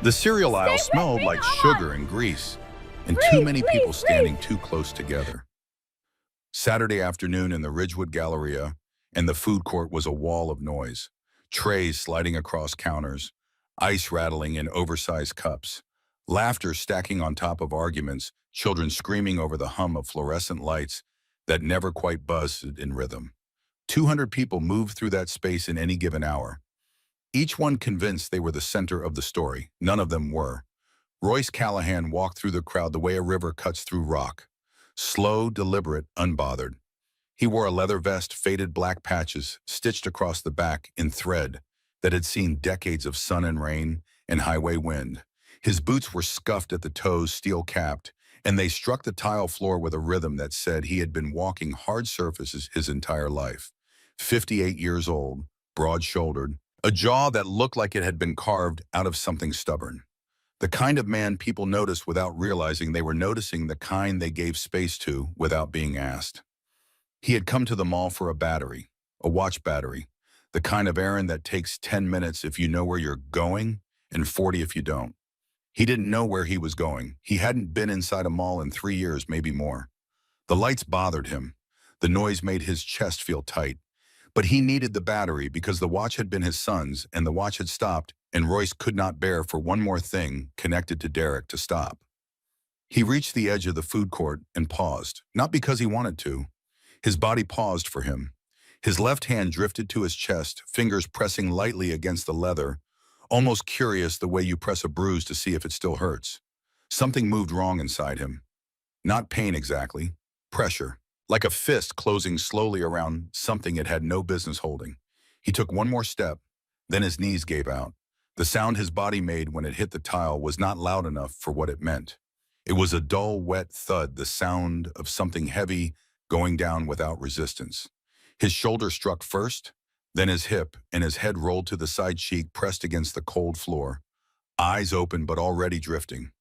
The cereal aisle Stay with smelled me, like Mama! sugar and grease, and too many people standing too close together. Saturday afternoon in the Ridgewood Galleria, and the food court was a wall of noise. Trays sliding across counters, ice rattling in oversized cups, laughter stacking on top of arguments, children screaming over the hum of fluorescent lights that never quite buzzed in rhythm. 200 people moved through that space in any given hour, each one convinced they were the center of the story. None of them were. Royce Callahan walked through the crowd the way a river cuts through rock. Slow, deliberate, unbothered. He wore a leather vest, faded black patches, stitched across the back in thread that had seen decades of sun and rain and highway wind. His boots were scuffed at the toes, steel-capped, and they struck the tile floor with a rhythm that said he had been walking hard surfaces his entire life. 58 years old, broad-shouldered, a jaw that looked like it had been carved out of something stubborn. The kind of man people noticed without realizing they were noticing, the kind they gave space to without being asked. He had come to the mall for a battery, a watch battery, the kind of errand that takes 10 minutes if you know where you're going and 40 if you don't. He didn't know where he was going. He hadn't been inside a mall in 3 years, maybe more. The lights bothered him. The noise made his chest feel tight. But he needed the battery because the watch had been his son's and the watch had stopped, and Royce could not bear for one more thing connected to Derek to stop. He reached the edge of the food court and paused, not because he wanted to. His body paused for him. His left hand drifted to his chest, fingers pressing lightly against the leather, almost curious the way you press a bruise to see if it still hurts. Something moved wrong inside him. Not pain exactly, pressure. Like a fist closing slowly around something it had no business holding. He took one more step, then his knees gave out. The sound his body made when it hit the tile was not loud enough for what it meant. It was a dull, wet thud, the sound of something heavy going down without resistance. His shoulder struck first, then his hip, and his head rolled to the side cheek, pressed against the cold floor, eyes open but already drifting.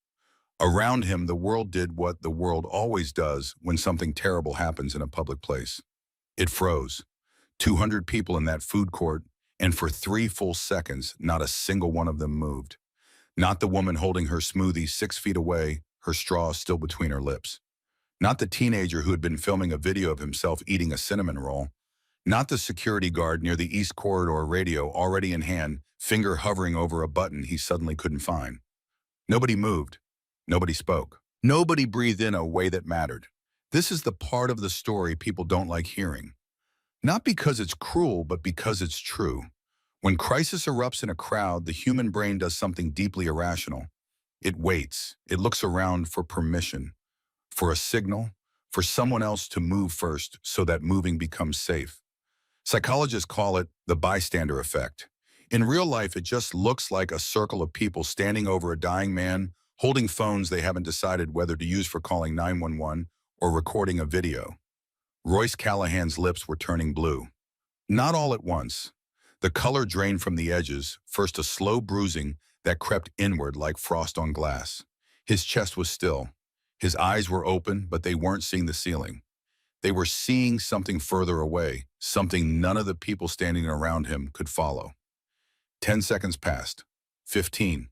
Around him, the world did what the world always does when something terrible happens in a public place. It froze. 200 people in that food court, and for 3 full seconds, not a single one of them moved. Not the woman holding her smoothie 6 feet away, her straw still between her lips. Not the teenager who had been filming a video of himself eating a cinnamon roll. Not the security guard near the East Corridor, radio already in hand, finger hovering over a button he suddenly couldn't find. Nobody moved. Nobody spoke. Nobody breathed in a way that mattered. This is the part of the story people don't like hearing. Not because it's cruel, but because it's true. When crisis erupts in a crowd, the human brain does something deeply irrational. It waits. It looks around for permission, for a signal, for someone else to move first so that moving becomes safe. Psychologists call it the bystander effect. In real life, it just looks like a circle of people standing over a dying man, holding phones they haven't decided whether to use for calling 911 or recording a video. Royce Callahan's lips were turning blue. Not all at once. The color drained from the edges, first a slow bruising that crept inward like frost on glass. His chest was still. His eyes were open, but they weren't seeing the ceiling. They were seeing something further away, something none of the people standing around him could follow. 10 seconds passed. 15.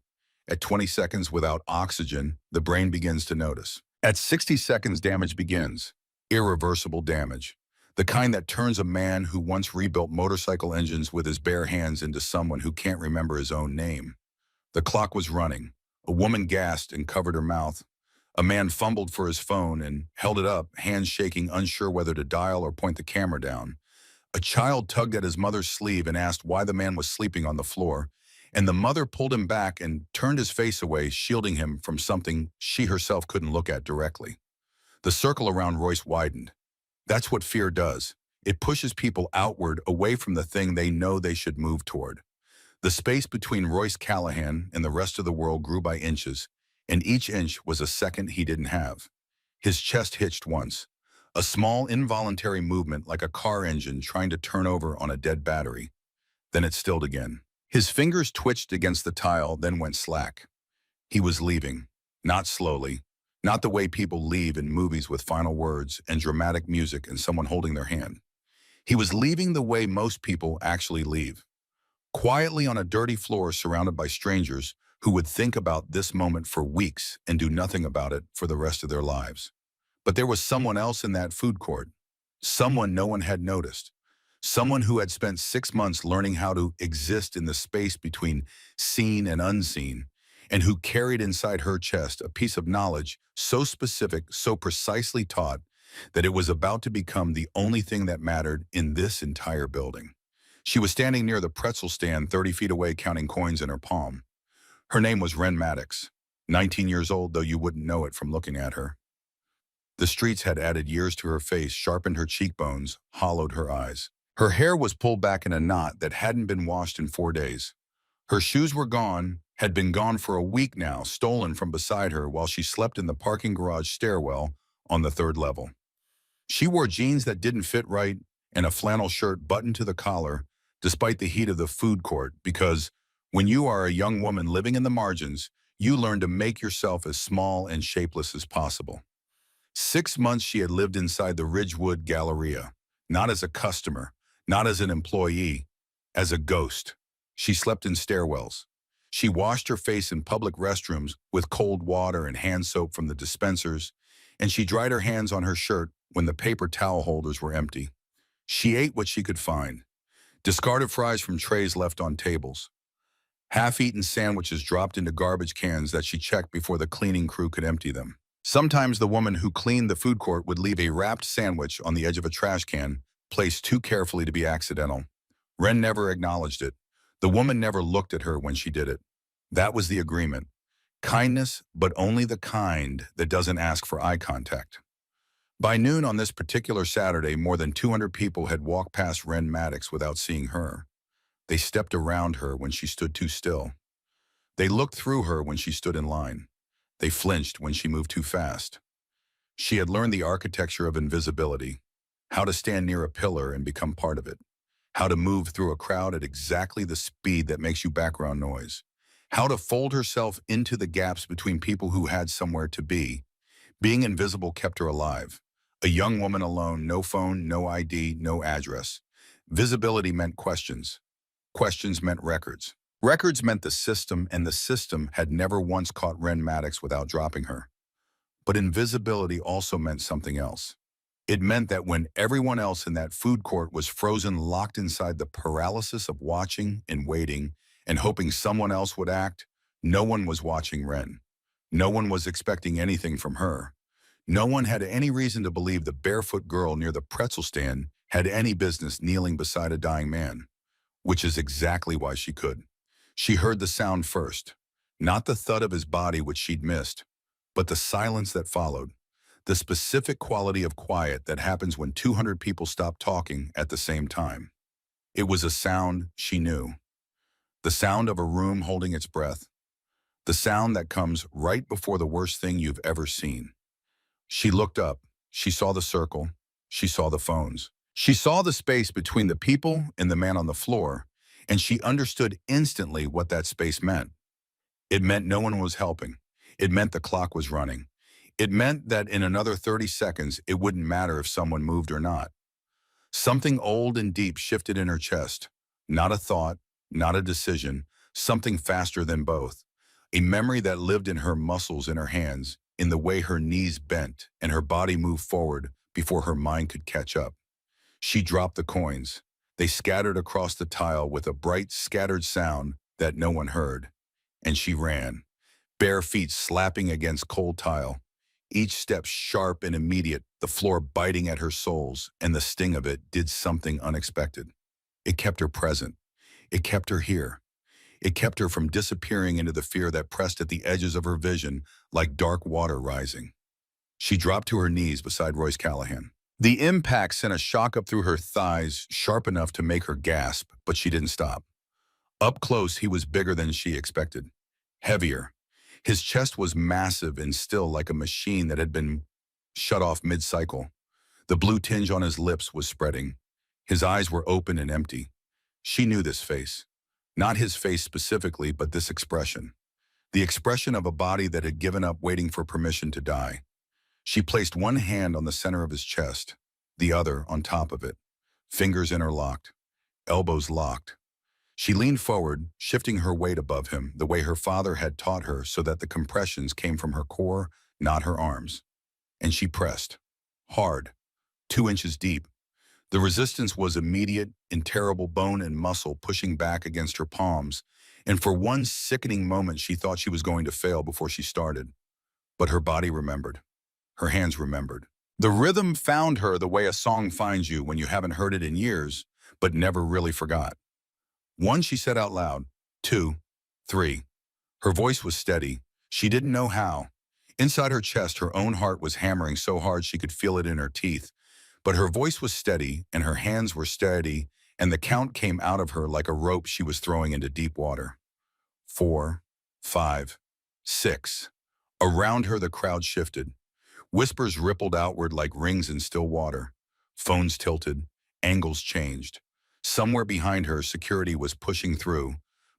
At 20 seconds without oxygen, the brain begins to notice. At 60 seconds, damage begins. Irreversible damage. The kind that turns a man who once rebuilt motorcycle engines with his bare hands into someone who can't remember his own name. The clock was running. A woman gasped and covered her mouth. A man fumbled for his phone and held it up, hands shaking, unsure whether to dial or point the camera down. A child tugged at his mother's sleeve and asked why the man was sleeping on the floor, and the mother pulled him back and turned his face away, shielding him from something she herself couldn't look at directly. The circle around Royce widened. That's what fear does. It pushes people outward, away from the thing they know they should move toward. The space between Royce Callahan and the rest of the world grew by inches, and each inch was a second he didn't have. His chest hitched once, a small involuntary movement like a car engine trying to turn over on a dead battery. Then it stilled again. His fingers twitched against the tile, then went slack. He was leaving, not slowly, not the way people leave in movies with final words and dramatic music and someone holding their hand. He was leaving the way most people actually leave. Quietly on a dirty floor surrounded by strangers who would think about this moment for weeks and do nothing about it for the rest of their lives. But there was someone else in that food court, someone no one had noticed, someone who had spent 6 months learning how to exist in the space between seen and unseen, and who carried inside her chest a piece of knowledge so specific, so precisely taught, that it was about to become the only thing that mattered in this entire building. She was standing near the pretzel stand 30 feet away counting coins in her palm. Her name was Ren Maddox, 19 years old, though you wouldn't know it from looking at her. The streets had added years to her face, sharpened her cheekbones, hollowed her eyes. Her hair was pulled back in a knot that hadn't been washed in 4 days. Her shoes were gone, had been gone for a week now, stolen from beside her while she slept in the parking garage stairwell on the 3rd level. She wore jeans that didn't fit right and a flannel shirt buttoned to the collar, despite the heat of the food court, because when you are a young woman living in the margins, you learn to make yourself as small and shapeless as possible. 6 months she had lived inside the Ridgewood Galleria, not as a customer, not as an employee, as a ghost. She slept in stairwells. She washed her face in public restrooms with cold water and hand soap from the dispensers, and she dried her hands on her shirt when the paper towel holders were empty. She ate what she could find. Discarded fries from trays left on tables. Half-eaten sandwiches dropped into garbage cans that she checked before the cleaning crew could empty them. Sometimes the woman who cleaned the food court would leave a wrapped sandwich on the edge of a trash can, placed too carefully to be accidental. Ren never acknowledged it. The woman never looked at her when she did it. That was the agreement. Kindness, but only the kind that doesn't ask for eye contact. By noon on this particular Saturday, more than 200 people had walked past Ren Maddox without seeing her. They stepped around her when she stood too still. They looked through her when she stood in line. They flinched when she moved too fast. She had learned the architecture of invisibility, how to stand near a pillar and become part of it, how to move through a crowd at exactly the speed that makes you background noise, how to fold herself into the gaps between people who had somewhere to be. Being invisible kept her alive. A young woman alone, no phone, no ID, no address. Visibility meant questions. Questions meant records. Records meant the system, and the system had never once caught Ren Maddox without dropping her. But invisibility also meant something else. It meant that when everyone else in that food court was frozen, locked inside the paralysis of watching and waiting and hoping someone else would act, no one was watching Ren. No one was expecting anything from her. No one had any reason to believe the barefoot girl near the pretzel stand had any business kneeling beside a dying man, which is exactly why she could. She heard the sound first, not the thud of his body which she'd missed, but the silence that followed, the specific quality of quiet that happens when 200 people stop talking at the same time. It was a sound she knew, the sound of a room holding its breath, the sound that comes right before the worst thing you've ever seen. She looked up, she saw the circle, she saw the phones. She saw the space between the people and the man on the floor, and she understood instantly what that space meant. It meant no one was helping. It meant the clock was running. It meant that in another 30 seconds, it wouldn't matter if someone moved or not. Something old and deep shifted in her chest. Not a thought, not a decision, something faster than both. A memory that lived in her muscles, in her hands, in the way her knees bent and her body moved forward before her mind could catch up. She dropped the coins. They scattered across the tile with a bright, scattered sound that no one heard. And she ran, bare feet slapping against cold tile, each step sharp and immediate, the floor biting at her soles, and the sting of it did something unexpected. It kept her present. It kept her here. It kept her from disappearing into the fear that pressed at the edges of her vision like dark water rising. She dropped to her knees beside Royce Callahan. The impact sent a shock up through her thighs, sharp enough to make her gasp, but she didn't stop. Up close, he was bigger than she expected. Heavier. His chest was massive and still like a machine that had been shut off mid-cycle. The blue tinge on his lips was spreading. His eyes were open and empty. She knew this face. Not his face specifically, but this expression. The expression of a body that had given up waiting for permission to die. She placed one hand on the center of his chest, the other on top of it. Fingers interlocked. Elbows locked. She leaned forward, shifting her weight above him, the way her father had taught her so that the compressions came from her core, not her arms. And she pressed. Hard. 2 inches deep. The resistance was immediate, in terrible bone and muscle pushing back against her palms, and for one sickening moment she thought she was going to fail before she started. But her body remembered. Her hands remembered. The rhythm found her the way a song finds you when you haven't heard it in years, but never really forgot. 1, she said out loud. 2, 3. Her voice was steady. She didn't know how. Inside her chest, her own heart was hammering so hard she could feel it in her teeth. But her voice was steady, and her hands were steady, and the count came out of her like a rope she was throwing into deep water. 4, 5, 6. Around her, the crowd shifted. Whispers rippled outward like rings in still water. Phones tilted. Angles changed. Somewhere behind her, security was pushing through,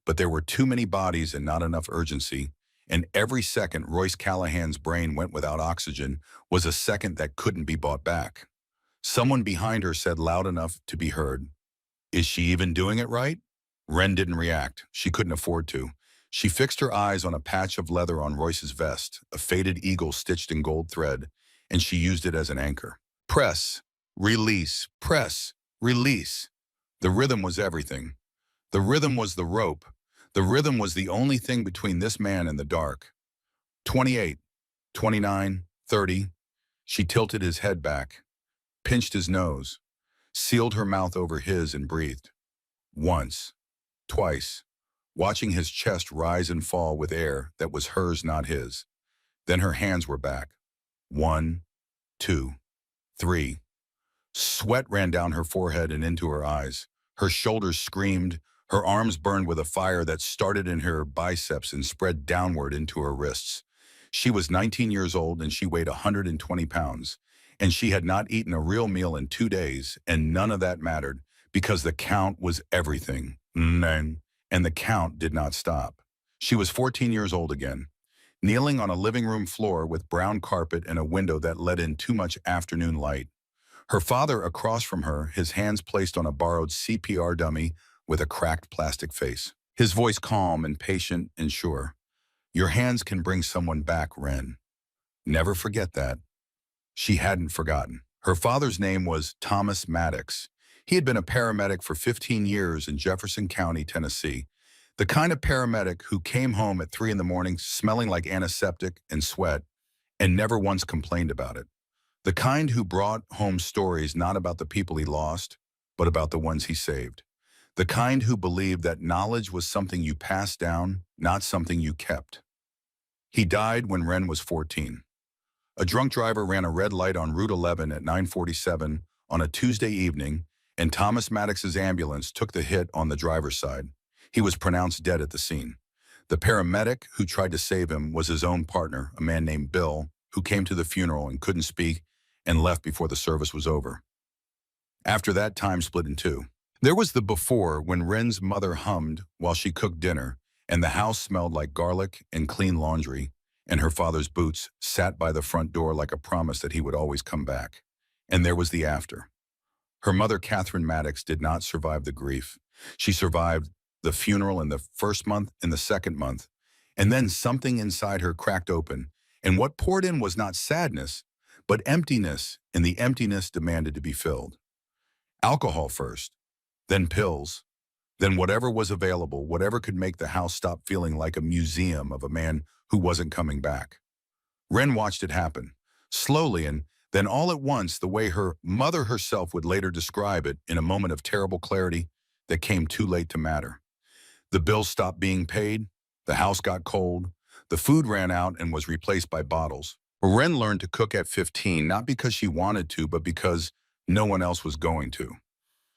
but there were too many bodies and not enough urgency, and every second Royce Callahan's brain went without oxygen was a second that couldn't be bought back. Someone behind her said loud enough to be heard, "Is she even doing it right?" Wren didn't react. She couldn't afford to. She fixed her eyes on a patch of leather on Royce's vest, a faded eagle stitched in gold thread, and she used it as an anchor. Press, release, press, release. The rhythm was everything. The rhythm was the rope. The rhythm was the only thing between this man and the dark. 28, 29, 30. She tilted his head back, pinched his nose, sealed her mouth over his and breathed. Once, twice, watching his chest rise and fall with air that was hers, not his. Then her hands were back. 1, 2, 3. Sweat ran down her forehead and into her eyes. Her shoulders screamed. Her arms burned with a fire that started in her biceps and spread downward into her wrists. She was 19 years old and she weighed 120 pounds. And she had not eaten a real meal in 2 days, and none of that mattered because the count was everything. And the count did not stop. She was 14 years old again, kneeling on a living room floor with brown carpet and a window that let in too much afternoon light. Her father across from her, his hands placed on a borrowed CPR dummy with a cracked plastic face. His voice calm and patient and sure. "Your hands can bring someone back, Wren. Never forget that." She hadn't forgotten. Her father's name was Thomas Maddox. He had been a paramedic for 15 years in Jefferson County, Tennessee. The kind of paramedic who came home at 3 in the morning smelling like antiseptic and sweat and never once complained about it. The kind who brought home stories not about the people he lost, but about the ones he saved. The kind who believed that knowledge was something you passed down, not something you kept. He died when Wren was 14. A drunk driver ran a red light on Route 11 at 9:47 on a Tuesday evening, and Thomas Maddox's ambulance took the hit on the driver's side. He was pronounced dead at the scene. The paramedic who tried to save him was his own partner, a man named Bill, who came to the funeral and couldn't speak and left before the service was over. After that, time split in two. There was the before, when Wren's mother hummed while she cooked dinner, and the house smelled like garlic and clean laundry, and her father's boots sat by the front door like a promise that he would always come back. And there was the after. Her mother, Catherine Maddox, did not survive the grief. She survived the funeral in the first month and the second month, and then something inside her cracked open, and what poured in was not sadness, but emptiness, and the emptiness demanded to be filled. Alcohol first, then pills, then whatever was available, whatever could make the house stop feeling like a museum of a man who wasn't coming back. Wren watched it happen, slowly, and then all at once, the way her mother herself would later describe it, in a moment of terrible clarity that came too late to matter. The bills stopped being paid, the house got cold, the food ran out and was replaced by bottles. Wren learned to cook at 15, not because she wanted to, but because no one else was going to.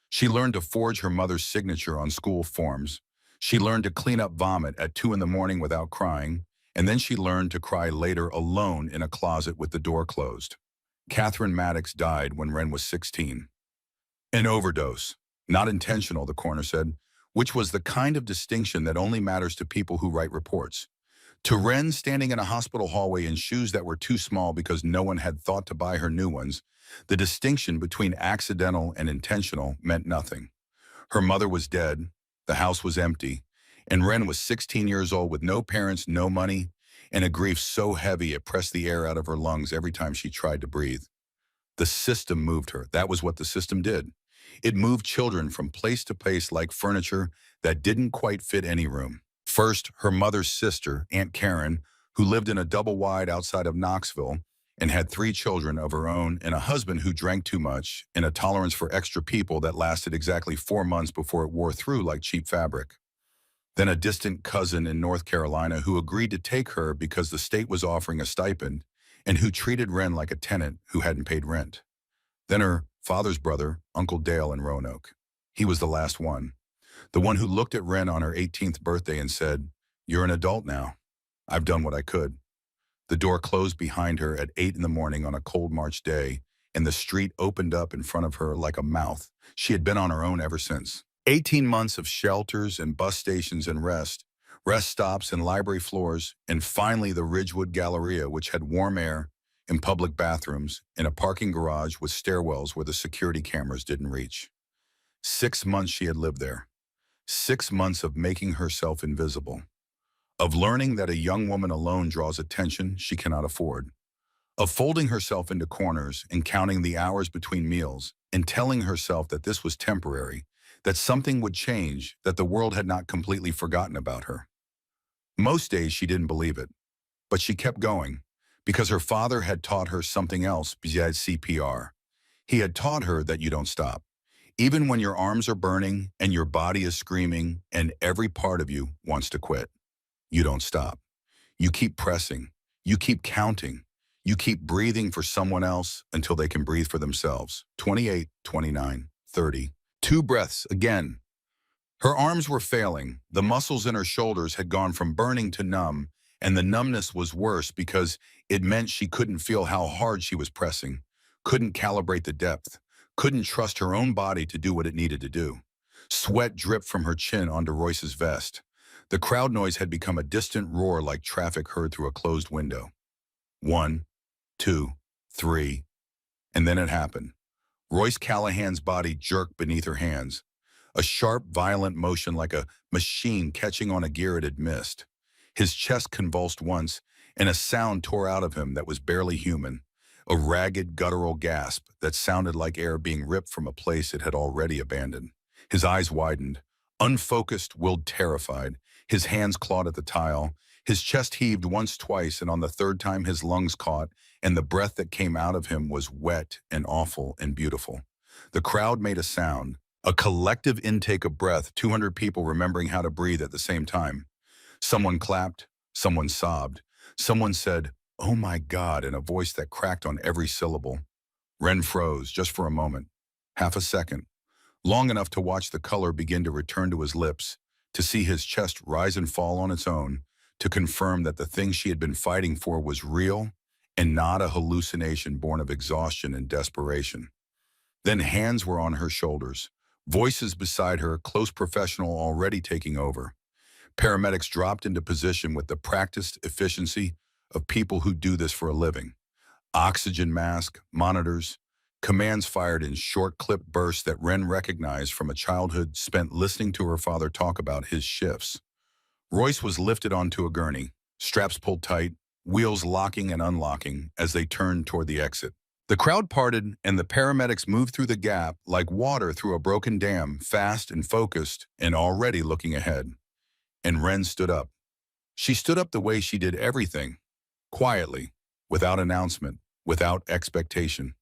She learned to forge her mother's signature on school forms. She learned to clean up vomit at 2 in the morning without crying, and then she learned to cry later alone in a closet with the door closed. Catherine Maddox died when Wren was 16. An overdose. Not intentional, the coroner said, which was the kind of distinction that only matters to people who write reports. To Wren, standing in a hospital hallway in shoes that were too small because no one had thought to buy her new ones, the distinction between accidental and intentional meant nothing. Her mother was dead. The house was empty, and Wren was 16 years old with no parents, no money, and a grief so heavy it pressed the air out of her lungs every time she tried to breathe. The system moved her. That was what the system did. It moved children from place to place like furniture that didn't quite fit any room. First, her mother's sister, Aunt Karen, who lived in a double wide outside of Knoxville and had 3 children of her own and a husband who drank too much and a tolerance for extra people that lasted exactly 4 months before it wore through like cheap fabric. Then a distant cousin in North Carolina who agreed to take her because the state was offering a stipend and who treated Wren like a tenant who hadn't paid rent. Then her father's brother, Uncle Dale in Roanoke. He was the last one. The one who looked at Wren on her 18th birthday and said, "You're an adult now. I've done what I could." The door closed behind her at 8 in the morning on a cold March day, and the street opened up in front of her like a mouth. She had been on her own ever since. 18 months of shelters and bus stations and rest stops and library floors, and finally the Ridgewood Galleria, which had warm air and public bathrooms and a parking garage with stairwells where the security cameras didn't reach. 6 months she had lived there. 6 months of making herself invisible, of learning that a young woman alone draws attention she cannot afford, of folding herself into corners and counting the hours between meals and telling herself that this was temporary, that something would change, that the world had not completely forgotten about her. Most days she didn't believe it, but she kept going because her father had taught her something else besides CPR. He had taught her that you don't stop. Even when your arms are burning and your body is screaming and every part of you wants to quit, you don't stop. You keep pressing. You keep counting. You keep breathing for someone else until they can breathe for themselves. 28, 29, 30. 2 breaths again. Her arms were failing. The muscles in her shoulders had gone from burning to numb, and the numbness was worse because it meant she couldn't feel how hard she was pressing, couldn't calibrate the depth, couldn't trust her own body to do what it needed to do. Sweat dripped from her chin onto Royce's vest. The crowd noise had become a distant roar like traffic heard through a closed window. 1, 2, 3, and then it happened. Royce Callahan's body jerked beneath her hands, a sharp, violent motion like a machine catching on a gear it had missed. His chest convulsed once, and a sound tore out of him that was barely human, a ragged, guttural gasp that sounded like air being ripped from a place it had already abandoned. His eyes widened, unfocused, willed, terrified. His hands clawed at the tile. His chest heaved once, twice, and on the third time his lungs caught, and the breath that came out of him was wet and awful and beautiful. The crowd made a sound, a collective intake of breath, 200 people remembering how to breathe at the same time. Someone clapped, someone sobbed, someone said, "Oh my God," in a voice that cracked on every syllable. Wren froze just for a moment, half a second, long enough to watch the color begin to return to his lips, to see his chest rise and fall on its own, to confirm that the thing she had been fighting for was real and not a hallucination born of exhaustion and desperation. Then hands were on her shoulders, voices beside her, close professional already taking over. Paramedics dropped into position with the practiced efficiency of people who do this for a living. Oxygen mask, monitors, commands fired in short clip bursts that Wren recognized from a childhood spent listening to her father talk about his shifts. Royce was lifted onto a gurney, straps pulled tight, wheels locking and unlocking as they turned toward the exit. The crowd parted and the paramedics moved through the gap like water through a broken dam, fast and focused and already looking ahead. And Wren stood up. She stood up the way she did everything, quietly, without announcement, without expectation.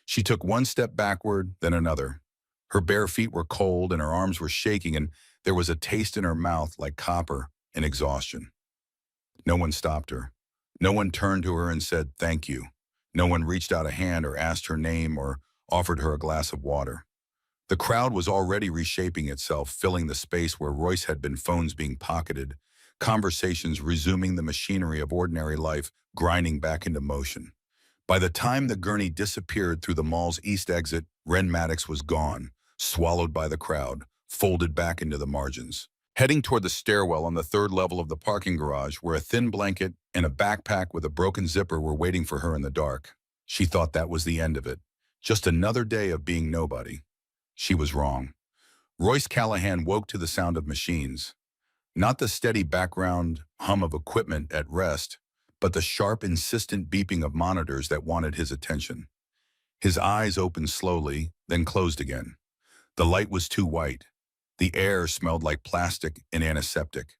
She took one step backward, then another. Her bare feet were cold and her arms were shaking, and there was a taste in her mouth like copper and exhaustion. No one stopped her. No one turned to her and said, "Thank you." No one reached out a hand or asked her name or offered her a glass of water. The crowd was already reshaping itself, filling the space where Royce had been, phones being pocketed, conversations resuming, the machinery of ordinary life grinding back into motion. By the time the gurney disappeared through the mall's east exit, Wren Maddox was gone, swallowed by the crowd, folded back into the margins. Heading toward the stairwell on the 3rd level of the parking garage, where a thin blanket and a backpack with a broken zipper were waiting for her in the dark. She thought that was the end of it. Just another day of being nobody. She was wrong. Royce Callahan woke to the sound of machines, not the steady background hum of equipment at rest, but the sharp, insistent beeping of monitors that wanted his attention. His eyes opened slowly, then closed again. The light was too white. The air smelled like plastic and antiseptic.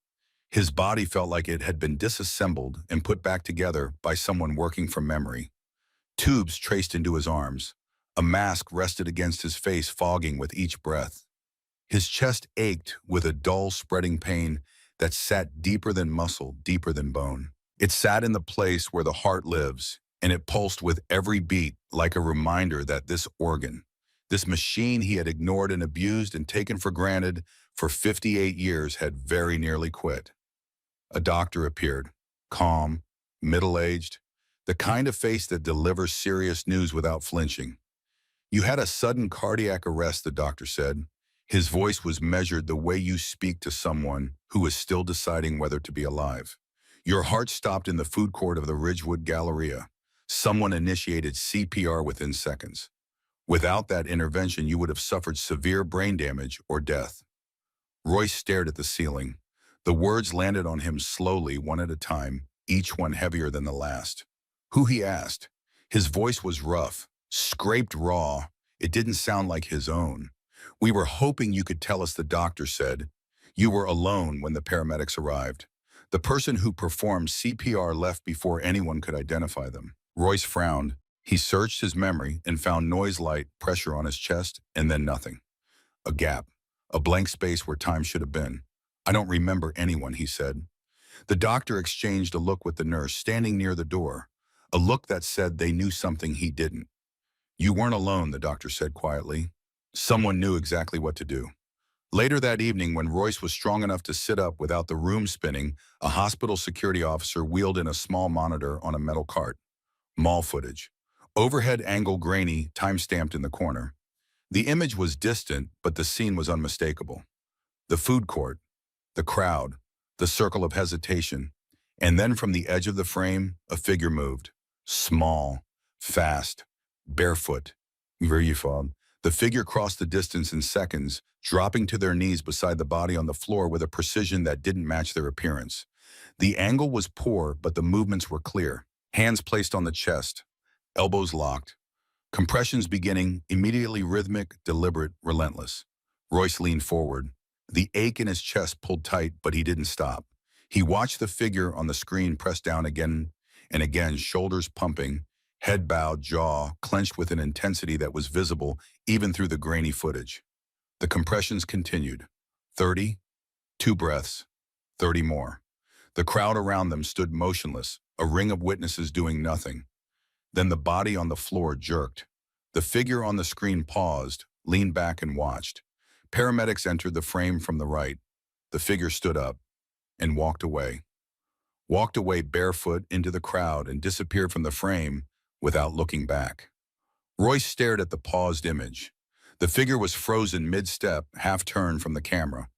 His body felt like it had been disassembled and put back together by someone working from memory. Tubes traced into his arms. A mask rested against his face, fogging with each breath. His chest ached with a dull, spreading pain that sat deeper than muscle, deeper than bone. It sat in the place where the heart lives, and it pulsed with every beat like a reminder that this organ, this machine he had ignored and abused and taken for granted for 58 years, had very nearly quit. A doctor appeared, calm, middle-aged, the kind of face that delivers serious news without flinching. "You had a sudden cardiac arrest," the doctor said. His voice was measured the way you speak to someone who is still deciding whether to be alive. "Your heart stopped in the food court of the Ridgewood Galleria. Someone initiated CPR within seconds. Without that intervention, you would have suffered severe brain damage or death." Royce stared at the ceiling. The words landed on him slowly, one at a time, each one heavier than the last. "Who?" he asked. His voice was rough, scraped raw. It didn't sound like his own. "We were hoping you could tell us," the doctor said. "You were alone when the paramedics arrived. The person who performed CPR left before anyone could identify them." Royce frowned. He searched his memory and found noise, light, pressure on his chest, and then nothing. A gap, a blank space where time should have been. "I don't remember anyone," he said. The doctor exchanged a look with the nurse standing near the door, a look that said they knew something he didn't. "You weren't alone," the doctor said quietly. "Someone knew exactly what to do." Later that evening, when Royce was strong enough to sit up without the room spinning, a hospital security officer wheeled in a small monitor on a metal cart. Mall footage. Overhead angle grainy, time-stamped in the corner. The image was distant, but the scene was unmistakable. The food court, the crowd, the circle of hesitation, and then from the edge of the frame, a figure moved. Small, fast, barefoot. Verified. The figure crossed the distance in seconds, dropping to their knees beside the body on the floor with a precision that didn't match their appearance. The angle was poor, but the movements were clear. Hands placed on the chest, elbows locked. Compressions beginning, immediately rhythmic, deliberate, relentless. Royce leaned forward. The ache in his chest pulled tight, but he didn't stop. He watched the figure on the screen press down again and again, shoulders pumping, head bowed, jaw clenched with an intensity that was visible even through the grainy footage. The compressions continued. 30, 2 breaths, 30 more. The crowd around them stood motionless, a ring of witnesses doing nothing. Then the body on the floor jerked. The figure on the screen paused, leaned back and watched. Paramedics entered the frame from the right. The figure stood up and walked away. Walked away barefoot into the crowd and disappeared from the frame without looking back. Royce stared at the paused image. The figure was frozen mid-step, half-turned from the camera.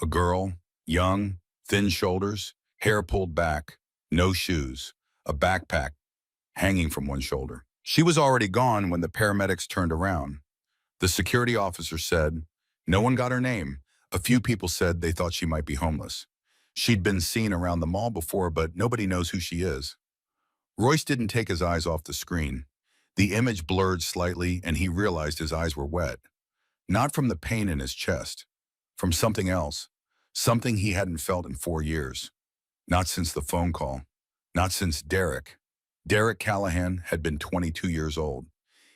A girl, young, thin shoulders, hair pulled back, no shoes, a backpack hanging from one shoulder. She was already gone when the paramedics turned around. The security officer said, "No one got her name. A few people said they thought she might be homeless. She'd been seen around the mall before, but nobody knows who she is." Royce didn't take his eyes off the screen. The image blurred slightly, and he realized his eyes were wet. Not from the pain in his chest, from something else, something he hadn't felt in 4 years. Not since the phone call, not since Derek. Derek Callahan had been 22 years old.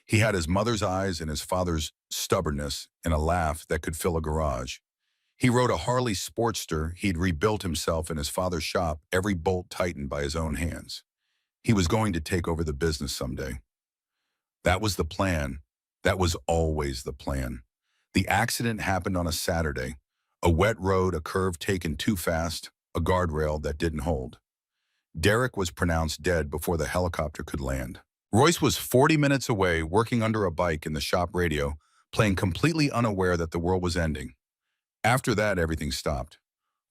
He had his mother's eyes and his father's stubbornness and a laugh that could fill a garage. He rode a Harley Sportster he'd rebuilt himself in his father's shop, every bolt tightened by his own hands. He was going to take over the business someday. That was the plan. That was always the plan. The accident happened on a Saturday. A wet road, a curve taken too fast, a guardrail that didn't hold. Derek was pronounced dead before the helicopter could land. Royce was 40 minutes away, working under a bike in the shop radio, playing completely unaware that the world was ending. After that, everything stopped.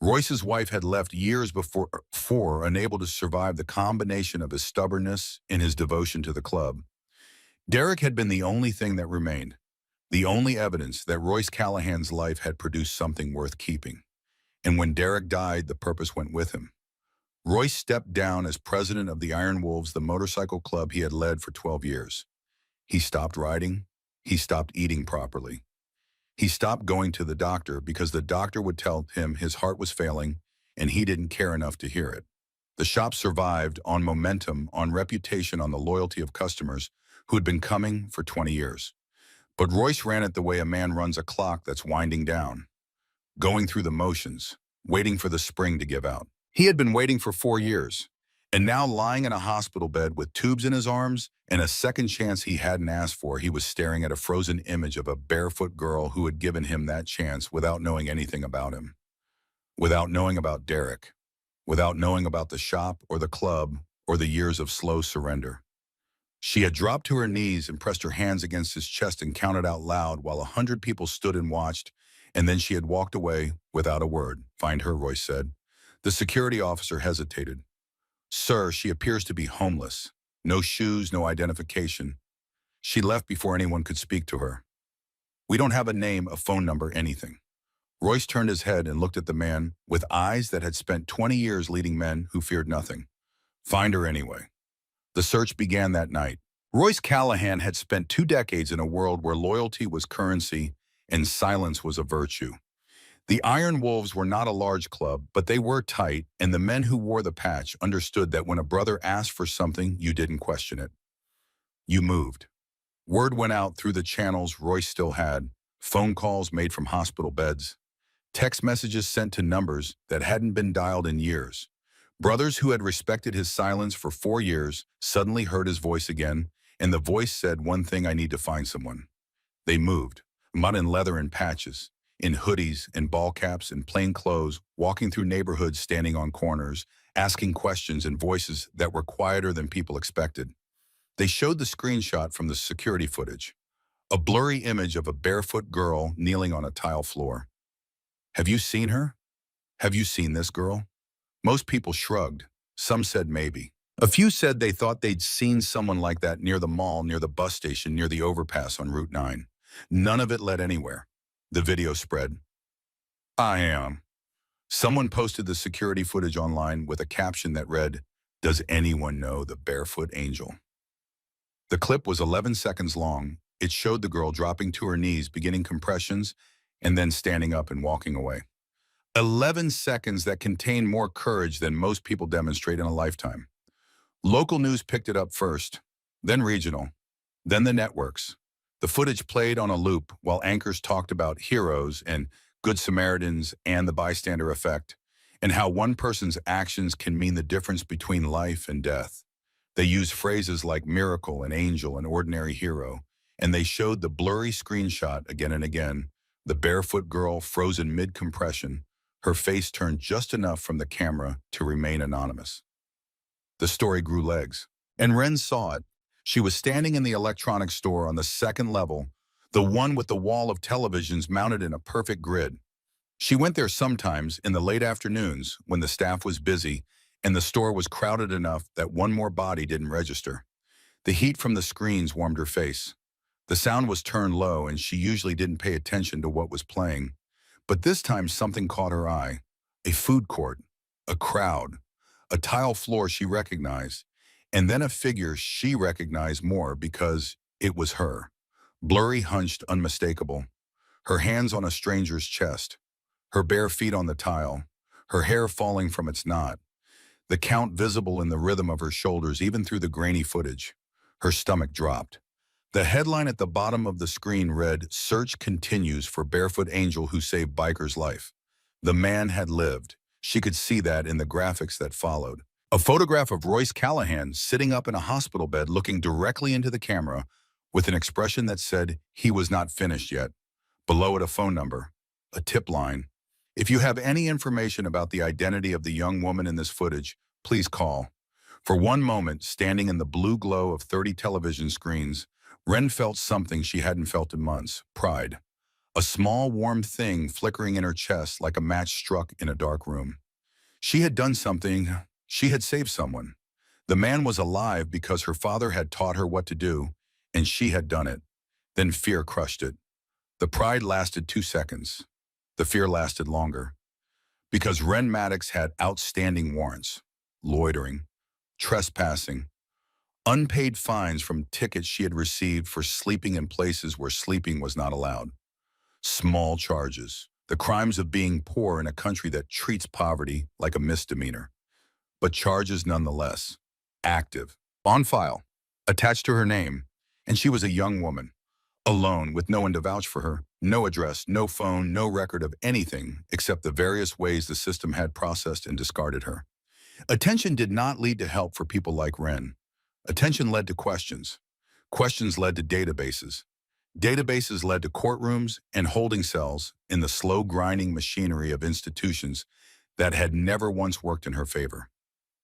Royce's wife had left years before, unable to survive the combination of his stubbornness and his devotion to the club. Derek had been the only thing that remained. The only evidence that Royce Callahan's life had produced something worth keeping. And when Derek died, the purpose went with him. Royce stepped down as president of the Iron Wolves, the motorcycle club he had led for 12 years. He stopped riding. He stopped eating properly. He stopped going to the doctor because the doctor would tell him his heart was failing and he didn't care enough to hear it. The shop survived on momentum, on reputation, on the loyalty of customers who had been coming for 20 years. But Royce ran it the way a man runs a clock that's winding down, going through the motions, waiting for the spring to give out. He had been waiting for 4 years, and now lying in a hospital bed with tubes in his arms and a second chance he hadn't asked for, he was staring at a frozen image of a barefoot girl who had given him that chance without knowing anything about him, without knowing about Derek, without knowing about the shop or the club or the years of slow surrender. She had dropped to her knees and pressed her hands against his chest and counted out loud while 100 people stood and watched, and then she had walked away without a word. "Find her," Royce said. The security officer hesitated. "Sir, she appears to be homeless. No shoes, no identification. She left before anyone could speak to her. We don't have a name, a phone number, anything." Royce turned his head and looked at the man with eyes that had spent 20 years leading men who feared nothing. "Find her anyway." The search began that night. Royce Callahan had spent 2 decades in a world where loyalty was currency and silence was a virtue. The Iron Wolves were not a large club, but they were tight, and the men who wore the patch understood that when a brother asked for something, you didn't question it. You moved. Word went out through the channels Royce still had, phone calls made from hospital beds, text messages sent to numbers that hadn't been dialed in years. Brothers who had respected his silence for 4 years suddenly heard his voice again, and the voice said one thing: "I need to find someone." They moved, mud and leather and patches, in hoodies and ball caps and plain clothes, walking through neighborhoods, standing on corners, asking questions in voices that were quieter than people expected. They showed the screenshot from the security footage, a blurry image of a barefoot girl kneeling on a tile floor. "Have you seen her? Have you seen this girl?" Most people shrugged. Some said maybe. A few said they thought they'd seen someone like that near the mall, near the bus station, near the overpass on Route 9. None of it led anywhere. The video spread. "I am." Someone posted the security footage online with a caption that read, "Does anyone know the barefoot angel?" The clip was 11 seconds long. It showed the girl dropping to her knees, beginning compressions, and then standing up and walking away. 11 seconds that contained more courage than most people demonstrate in a lifetime. Local news picked it up first, then regional, then the networks. The footage played on a loop while anchors talked about heroes and good Samaritans and the bystander effect, and how one person's actions can mean the difference between life and death. They used phrases like miracle and angel and ordinary hero, and they showed the blurry screenshot again and again, the barefoot girl frozen mid-compression, her face turned just enough from the camera to remain anonymous. The story grew legs, and Ren saw it. She was standing in the electronics store on the second level, the one with the wall of televisions mounted in a perfect grid. She went there sometimes in the late afternoons when the staff was busy and the store was crowded enough that one more body didn't register. The heat from the screens warmed her face. The sound was turned low and she usually didn't pay attention to what was playing. But this time something caught her eye. A food court, a crowd, a tile floor she recognized, and then a figure she recognized more because it was her. Blurry, hunched, unmistakable. Her hands on a stranger's chest, her bare feet on the tile, her hair falling from its knot, the count visible in the rhythm of her shoulders even through the grainy footage. Her stomach dropped. The headline at the bottom of the screen read, "Search continues for barefoot angel who saved biker's life." The man had lived. She could see that in the graphics that followed. A photograph of Royce Callahan sitting up in a hospital bed looking directly into the camera with an expression that said he was not finished yet. Below it a phone number, a tip line. "If you have any information about the identity of the young woman in this footage, please call." For one moment, standing in the blue glow of 30 television screens, Ren felt something she hadn't felt in months: pride. A small, warm thing flickering in her chest like a match struck in a dark room. She had done something. She had saved someone. The man was alive because her father had taught her what to do, and she had done it. Then fear crushed it. The pride lasted 2 seconds. The fear lasted longer. Because Ren Maddox had outstanding warrants, loitering, trespassing, unpaid fines from tickets she had received for sleeping in places where sleeping was not allowed. Small charges, the crimes of being poor in a country that treats poverty like a misdemeanor, but charges nonetheless, active, on file, attached to her name, and she was a young woman, alone with no one to vouch for her, no address, no phone, no record of anything except the various ways the system had processed and discarded her. Attention did not lead to help for people like Ren. Attention led to questions. Questions led to databases. Databases led to courtrooms and holding cells in the slow grinding machinery of institutions that had never once worked in her favor.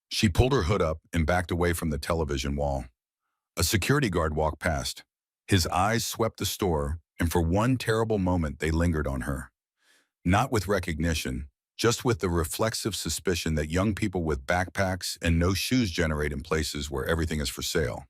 She pulled her hood up and backed away from the television wall. A security guard walked past. His eyes swept the store, and for one terrible moment they lingered on her. Not with recognition, just with the reflexive suspicion that young people with backpacks and no shoes generate in places where everything is for sale.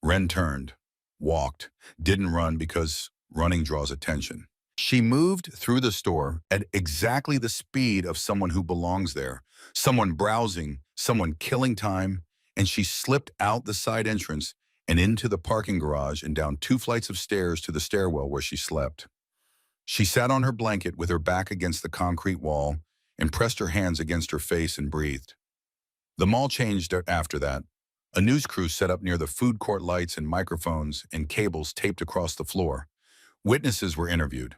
Ren turned, walked, didn't run because running draws attention. She moved through the store at exactly the speed of someone who belongs there, someone browsing, someone killing time, and she slipped out the side entrance and into the parking garage and down 2 flights of stairs to the stairwell where she slept. She sat on her blanket with her back against the concrete wall and pressed her hands against her face and breathed. The mall changed after that. A news crew set up near the food court, lights and microphones and cables taped across the floor. Witnesses were interviewed.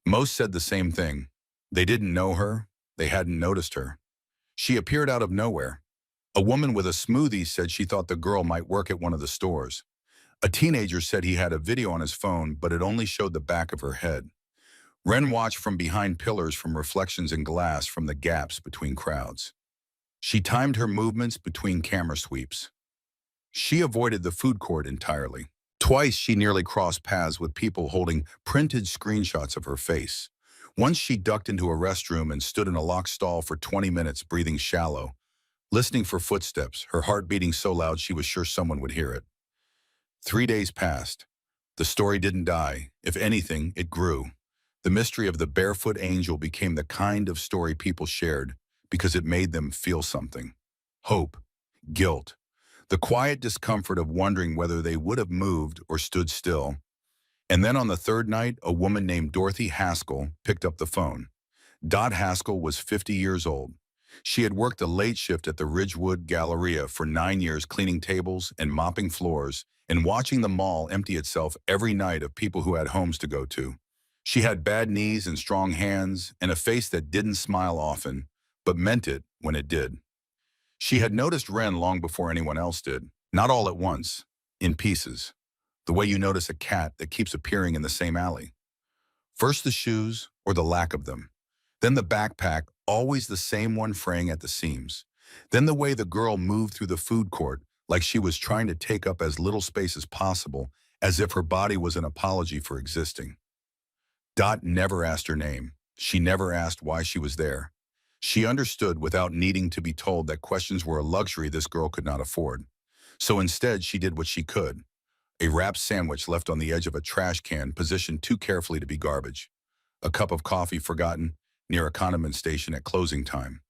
Most said the same thing. They didn't know her. They hadn't noticed her. She appeared out of nowhere. A woman with a smoothie said she thought the girl might work at one of the stores. A teenager said he had a video on his phone, but it only showed the back of her head. Ren watched from behind pillars, from reflections in glass, from the gaps between crowds. She timed her movements between camera sweeps. She avoided the food court entirely. Twice she nearly crossed paths with people holding printed screenshots of her face. Once she ducked into a restroom and stood in a locked stall for 20 minutes, breathing shallow, listening for footsteps, her heart beating so loud she was sure someone would hear it. 3 days passed. The story didn't die. If anything, it grew. The mystery of the barefoot angel became the kind of story people shared because it made them feel something. Hope, guilt, the quiet discomfort of wondering whether they would have moved or stood still. And then on the third night, a woman named Dorothy Haskell picked up the phone. Dot Haskell was 50 years old. She had worked a late shift at the Ridgewood Galleria for 9 years, cleaning tables and mopping floors and watching the mall empty itself every night of people who had homes to go to. She had bad knees and strong hands and a face that didn't smile often, but meant it when it did. She had noticed Ren long before anyone else did, not all at once, in pieces, the way you notice a cat that keeps appearing in the same alley. First the shoes, or the lack of them. Then the backpack, always the same one fraying at the seams. Then the way the girl moved through the food court, like she was trying to take up as little space as possible, as if her body was an apology for existing. Dot never asked her name. She never asked why she was there. She understood without needing to be told that questions were a luxury this girl could not afford. So instead, she did what she could. A wrapped sandwich left on the edge of a trash can positioned too carefully to be garbage. A cup of coffee forgotten near a condiment station at closing time.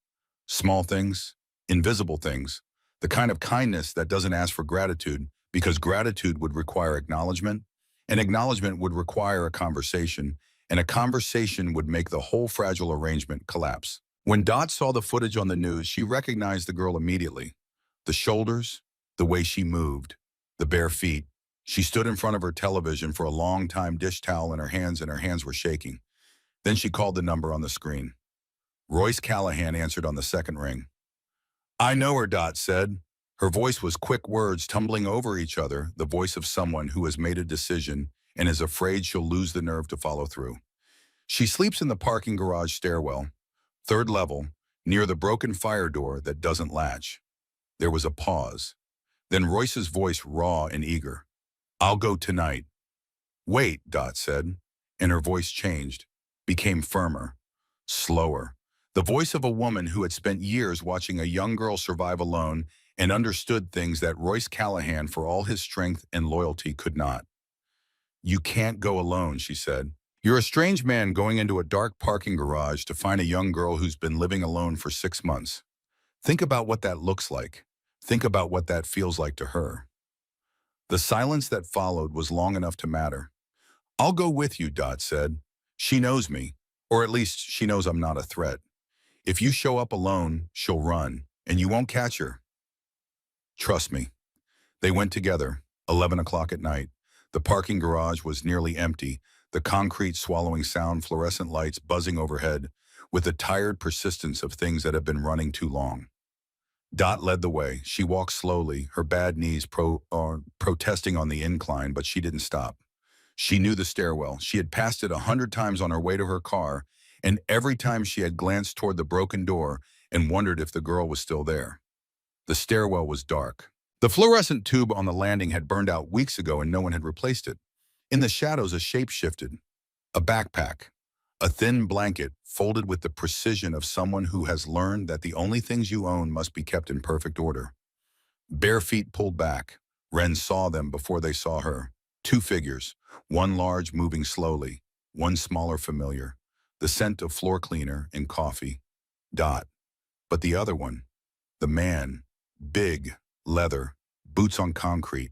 Small things, invisible things, the kind of kindness that doesn't ask for gratitude because gratitude would require acknowledgement, and acknowledgement would require a conversation, and a conversation would make the whole fragile arrangement collapse. When Dot saw the footage on the news, she recognized the girl immediately. The shoulders, the way she moved, the bare feet. She stood in front of her television for a long time, dish towel in her hands, and her hands were shaking. Then she called the number on the screen. Royce Callahan answered on the second ring. "I know her," Dot said. Her voice was quick words tumbling over each other, the voice of someone who has made a decision and is afraid she'll lose the nerve to follow through. She sleeps in the parking garage stairwell, 3rd level, near the broken fire door that doesn't latch. There was a pause. Then Royce's voice, raw and eager. "I'll go tonight." "Wait," Dot said, and her voice changed, became firmer, slower. The voice of a woman who had spent years watching a young girl survive alone and understood things that Royce Callahan, for all his strength and loyalty, could not. "You can't go alone," she said. You're a strange man going into a dark parking garage to find a young girl who's been living alone for 6 months. Think about what that looks like. Think about what that feels like to her. The silence that followed was long enough to matter. I'll go with you, Dot said. She knows me, or at least she knows I'm not a threat. If you show up alone, she'll run, and you won't catch her. Trust me. They went together, 11 o'clock at night. The parking garage was nearly empty, the concrete swallowing sound, fluorescent lights buzzing overhead, with the tired persistence of things that have been running too long. Dot led the way. She walked slowly, her bad knees protesting on the incline, but she didn't stop. She knew the stairwell. She had passed it 100 times on her way to her car, and every time she had glanced toward the broken door and wondered if the girl was still there. The stairwell was dark. The fluorescent tube on the landing had burned out weeks ago and no one had replaced it. In the shadows, a shape shifted. A backpack. A thin blanket folded with the precision of someone who has learned that the only things you own must be kept in perfect order. Bare feet pulled back. Wren saw them before they saw her. Two figures, one large moving slowly, one smaller familiar. The scent of floor cleaner and coffee. Dot. But the other one, the man, big, leather, boots on concrete,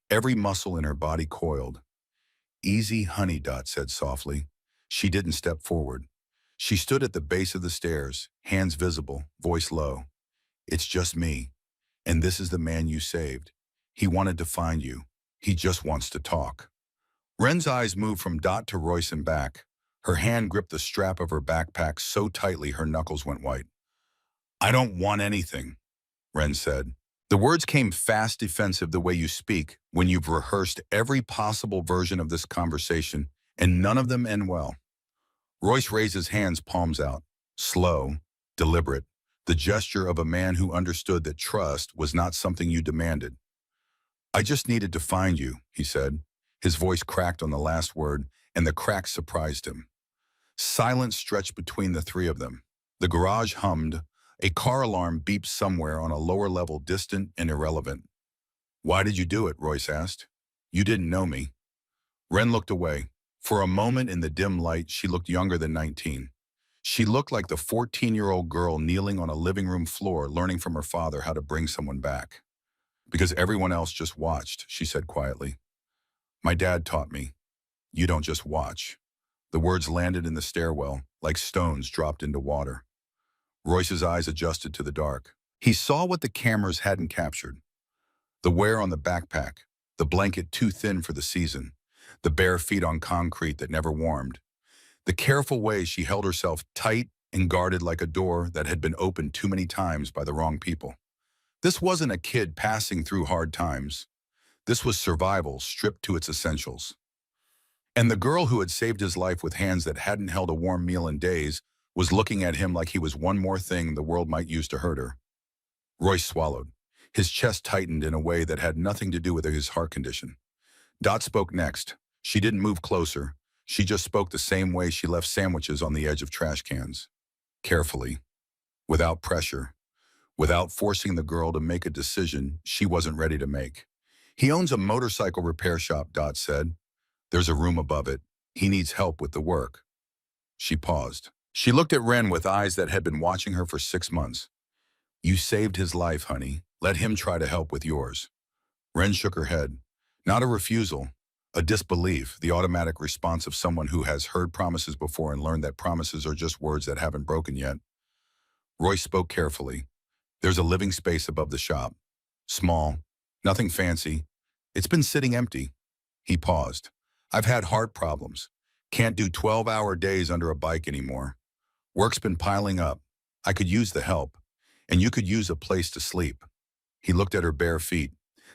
every muscle in her body coiled. Easy, honey, Dot said softly. She didn't step forward. She stood at the base of the stairs, hands visible, voice low. It's just me, and this is the man you saved. He wanted to find you. He just wants to talk. Wren's eyes moved from Dot to Royce and back. Her hand gripped the strap of her backpack so tightly her knuckles went white. I don't want anything, Wren said. The words came fast, defensive, the way you speak when you've rehearsed every possible version of this conversation, and none of them end well. Royce raised his hands, palms out, slow, deliberate, the gesture of a man who understood that trust was not something you demanded. I just needed to find you, he said. His voice cracked on the last word, and the crack surprised him. Silence stretched between the three of them. The garage hummed. A car alarm beeped somewhere on a lower level, distant and irrelevant. Why did you do it? Royce asked. You didn't know me. Wren looked away. For a moment in the dim light, she looked younger than 19. She looked like the 14-year-old girl kneeling on a living room floor learning from her father how to bring someone back. Because everyone else just watched, she said quietly. My dad taught me. You don't just watch. The words landed in the stairwell like stones dropped into water. Royce's eyes adjusted to the dark. He saw what the cameras hadn't captured. The wear on the backpack, the blanket too thin for the season, the bare feet on concrete that never warmed, the careful way she held herself tight and guarded like a door that had been opened too many times by the wrong people. This wasn't a kid passing through hard times. This was survival stripped to its essentials. And the girl who had saved his life with hands that hadn't held a warm meal in days was looking at him like he was one more thing the world might use to hurt her. Royce swallowed. His chest tightened in a way that had nothing to do with his heart condition. Dot spoke next. She didn't move closer. She just spoke the same way she left sandwiches on the edge of trash cans. Carefully, without pressure, without forcing the girl to make a decision she wasn't ready to make. He owns a motorcycle repair shop, Dot said. There's a room above it. He needs help with the work. She paused. She looked at Wren with eyes that had been watching her for 6 months. You saved his life, honey. Let him try to help with yours. Wren shook her head. Not a refusal, a disbelief, the automatic response of someone who has heard promises before and learned that promises are just words that haven't broken yet. Royce spoke carefully. There's a living space above the shop. Small, nothing fancy. It's been sitting empty. He paused. I've had heart problems. Can't do 12-hour days under a bike anymore. Work's been piling up. I could use the help. And you could use a place to sleep. He looked at her bare feet,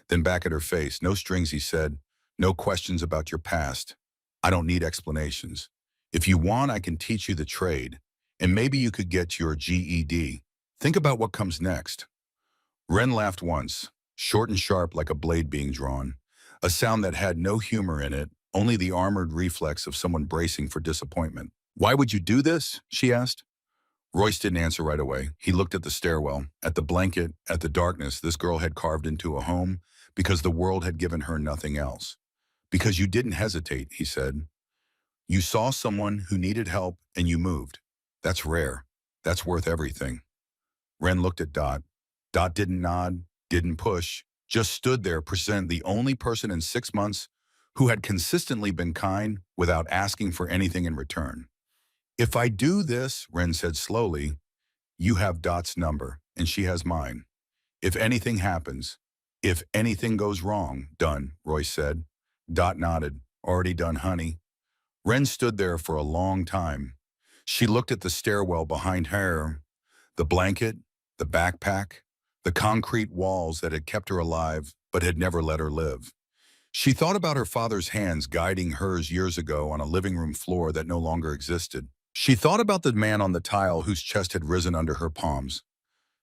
then back at her face. No strings, he said. No questions about your past. I don't need explanations. If you want, I can teach you the trade. And maybe you could get your GED. Think about what comes next. Wren laughed once, short and sharp like a blade being drawn. A sound that had no humor in it, only the armored reflex of someone bracing for disappointment. Why would you do this? She asked. Royce didn't answer right away. He looked at the stairwell, at the blanket, at the darkness this girl had carved into a home because the world had given her nothing else. Because you didn't hesitate, he said. You saw someone who needed help and you moved. That's rare. That's worth everything. Ren looked at Dot. Dot didn't nod, didn't push, just stood there, present the only person in 6 months who had consistently been kind without asking for anything in return. If I do this, Ren said slowly, you have Dot's number and she has mine. If anything happens, if anything goes wrong, done, Royce said. Dot nodded. Already done, honey. Ren stood there for a long time. She looked at the stairwell behind her, the blanket, the backpack, the concrete walls that had kept her alive but had never let her live. She thought about her father's hands guiding hers years ago on a living room floor that no longer existed. She thought about the man on the tile whose chest had risen under her palms.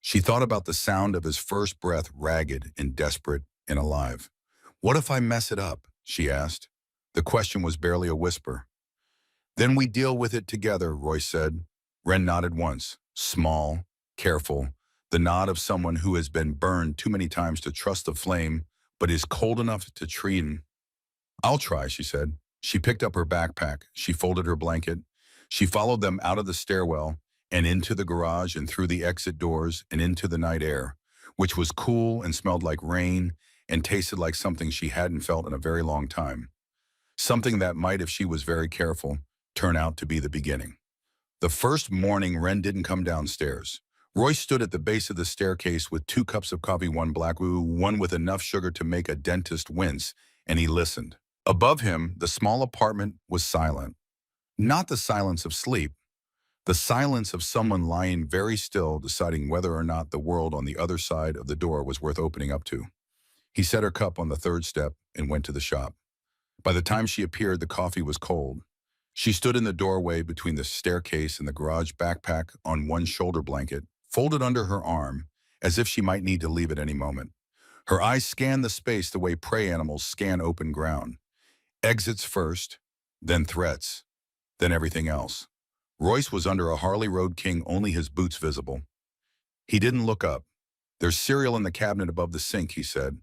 She thought about the sound of his first breath, ragged and desperate and alive. What if I mess it up? She asked. The question was barely a whisper. Then we deal with it together, Royce said. Ren nodded once, small, careful, the nod of someone who has been burned too many times to trust the flame, but is cold enough to treat him. I'll try, she said. She picked up her backpack. She folded her blanket. She followed them out of the stairwell and into the garage and through the exit doors and into the night air, which was cool and smelled like rain and tasted like something she hadn't felt in a very long time. Something that might, if she was very careful, turn out to be the beginning. The first morning, Ren didn't come downstairs. Royce stood at the base of the staircase with 2 cups of coffee, one black, one with enough sugar to make a dentist wince, and he listened. Above him, the small apartment was silent. Not the silence of sleep, the silence of someone lying very still, deciding whether or not the world on the other side of the door was worth opening up to. He set her cup on the 3rd step and went to the shop. By the time she appeared, the coffee was cold. She stood in the doorway between the staircase and the garage, backpack on one shoulder, blanket folded under her arm, as if she might need to leave at any moment. Her eyes scanned the space the way prey animals scan open ground. Exits first, then threats, then everything else. Royce was under a Harley Road King, only his boots visible. He didn't look up. There's cereal in the cabinet above the sink, he said.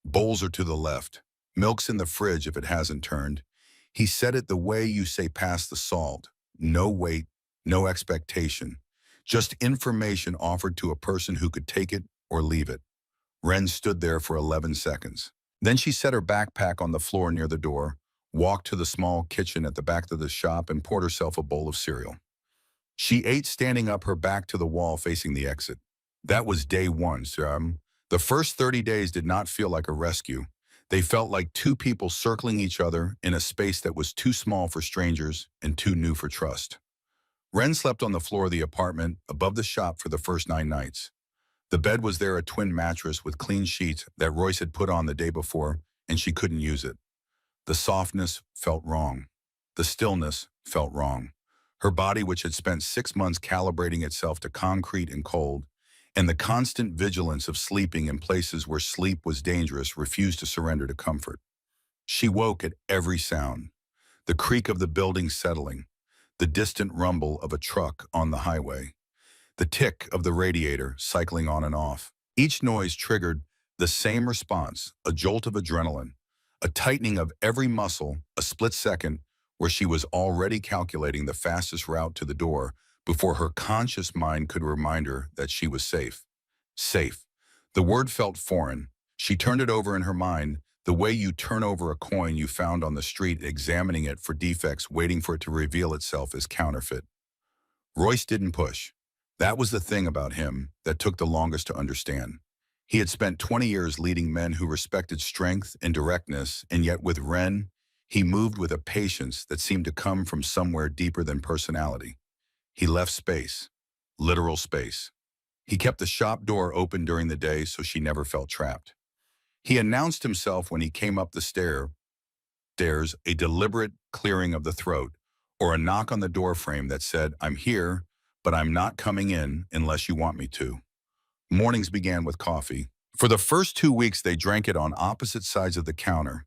Bowls are to the left. Milk's in the fridge if it hasn't turned. He said it the way you say pass the salt. No weight, no expectation. Just information offered to a person who could take it or leave it. Ren stood there for 11 seconds. Then she set her backpack on the floor near the door, walked to the small kitchen at the back of the shop and poured herself a bowl of cereal. She ate standing up, her back to the wall facing the exit. That was day 1. The first 30 days did not feel like a rescue. They felt like 2 people circling each other in a space that was too small for strangers and too new for trust. Ren slept on the floor of the apartment above the shop for the first 9 nights. The bed was there, a twin mattress with clean sheets that Royce had put on the day before, and she couldn't use it. The softness felt wrong. The stillness felt wrong. Her body, which had spent 6 months calibrating itself to concrete and cold, and the constant vigilance of sleeping in places where sleep was dangerous, refused to surrender to comfort. She woke at every sound. The creak of the building settling, the distant rumble of a truck on the highway, the tick of the radiator cycling on and off. Each noise triggered the same response, a jolt of adrenaline, a tightening of every muscle, a split second where she was already calculating the fastest route to the door before her conscious mind could remind her that she was safe. Safe. The word felt foreign. She turned it over in her mind, the way you turn over a coin you found on the street, examining it for defects, waiting for it to reveal itself as counterfeit. Royce didn't push. That was the thing about him that took the longest to understand. He had spent 20 years leading men who respected strength and directness, and yet with Ren, he moved with a patience that seemed to come from somewhere deeper than personality. He left space, literal space. He kept the shop door open during the day so she never felt trapped. He announced himself when he came up the stairs, a deliberate clearing of the throat, or a knock on the door frame that said, I'm here, but I'm not coming in unless you want me to. Mornings began with coffee. For the first 2 weeks, they drank it on opposite sides of the counter.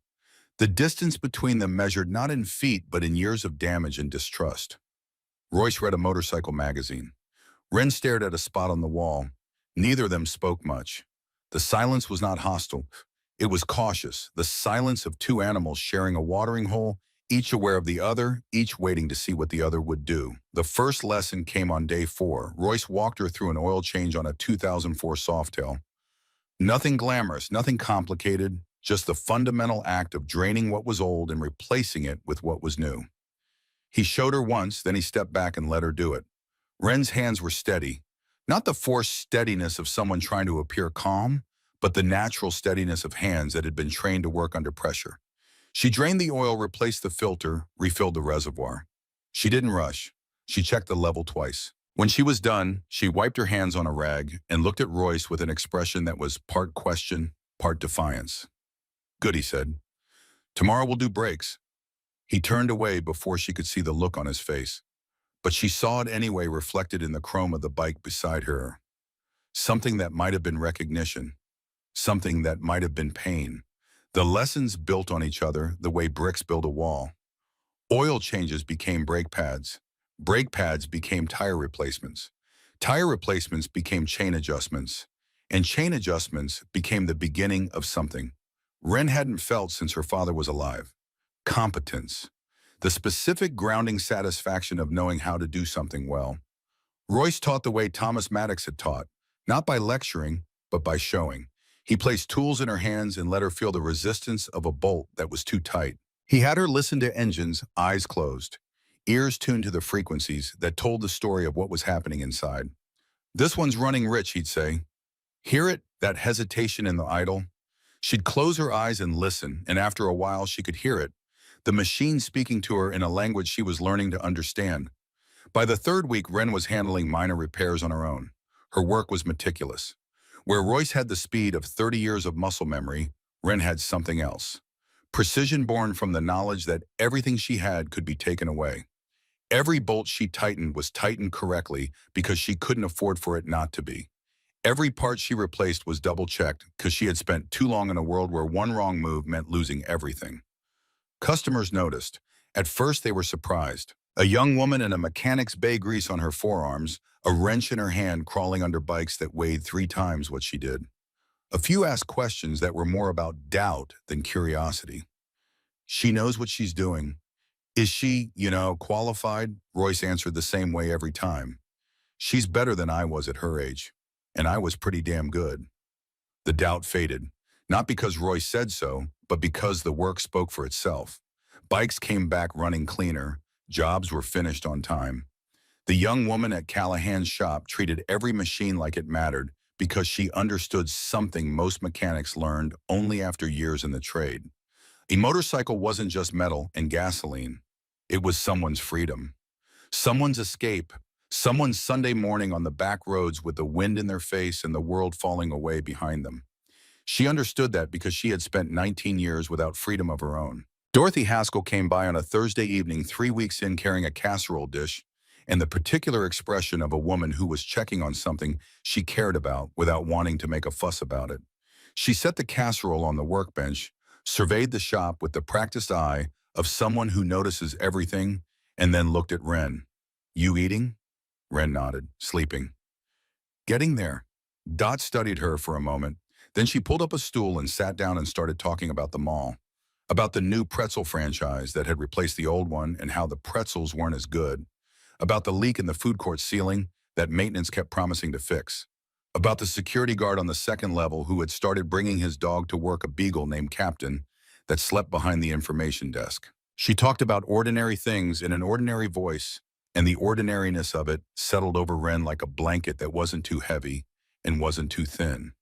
The distance between them measured not in feet, but in years of damage and distrust. Royce read a motorcycle magazine. Ren stared at a spot on the wall. Neither of them spoke much. The silence was not hostile. It was cautious, the silence of 2 animals sharing a watering hole each aware of the other, each waiting to see what the other would do. The first lesson came on day 4. Royce walked her through an oil change on a 2004 Softail. Nothing glamorous, nothing complicated, just the fundamental act of draining what was old and replacing it with what was new. He showed her once, then he stepped back and let her do it. Ren's hands were steady, not the forced steadiness of someone trying to appear calm, but the natural steadiness of hands that had been trained to work under pressure. She drained the oil, replaced the filter, refilled the reservoir. She didn't rush. She checked the level twice. When she was done, she wiped her hands on a rag and looked at Royce with an expression that was part question, part defiance. "Good," he said. "Tomorrow we'll do brakes." He turned away before she could see the look on his face, but she saw it anyway, reflected in the chrome of the bike beside her. Something that might have been recognition, something that might have been pain. The lessons built on each other the way bricks build a wall. Oil changes became brake pads. Brake pads became tire replacements. Tire replacements became chain adjustments. And chain adjustments became the beginning of something Ren hadn't felt since her father was alive. Competence. The specific grounding satisfaction of knowing how to do something well. Royce taught the way Thomas Maddox had taught, not by lecturing, but by showing. He placed tools in her hands and let her feel the resistance of a bolt that was too tight. He had her listen to engines, eyes closed, ears tuned to the frequencies that told the story of what was happening inside. "This one's running rich," he'd say. "Hear it, that hesitation in the idle?" She'd close her eyes and listen, and after a while she could hear it, the machine speaking to her in a language she was learning to understand. By the 3rd week, Ren was handling minor repairs on her own. Her work was meticulous. Where Royce had the speed of 30 years of muscle memory, Ren had something else. Precision born from the knowledge that everything she had could be taken away. Every bolt she tightened was tightened correctly because she couldn't afford for it not to be. Every part she replaced was double-checked because she had spent too long in a world where one wrong move meant losing everything. Customers noticed. At first they were surprised. A young woman in a mechanic's bay grease on her forearms, a wrench in her hand crawling under bikes that weighed 3 times what she did. A few asked questions that were more about doubt than curiosity. "She knows what she's doing. Is she, qualified?" Royce answered the same way every time. "She's better than I was at her age, and I was pretty damn good." The doubt faded, not because Royce said so, but because the work spoke for itself. Bikes came back running cleaner, jobs were finished on time. The young woman at Callahan's shop treated every machine like it mattered because she understood something most mechanics learned only after years in the trade. A motorcycle wasn't just metal and gasoline. It was someone's freedom, someone's escape, someone's Sunday morning on the back roads with the wind in their face and the world falling away behind them. She understood that because she had spent 19 years without freedom of her own. Dorothy Haskell came by on a Thursday evening 3 weeks in carrying a casserole dish and the particular expression of a woman who was checking on something she cared about without wanting to make a fuss about it. She set the casserole on the workbench, surveyed the shop with the practiced eye of someone who notices everything, and then looked at Ren. "You eating?" Ren nodded, sleeping. "Getting there." Dot studied her for a moment. Then she pulled up a stool and sat down and started talking about the mall, about the new pretzel franchise that had replaced the old one and how the pretzels weren't as good, about the leak in the food court ceiling that maintenance kept promising to fix, about the security guard on the 2nd level who had started bringing his dog to work, a beagle named Captain, that slept behind the information desk. She talked about ordinary things in an ordinary voice, and the ordinariness of it settled over Ren like a blanket that wasn't too heavy and wasn't too thin.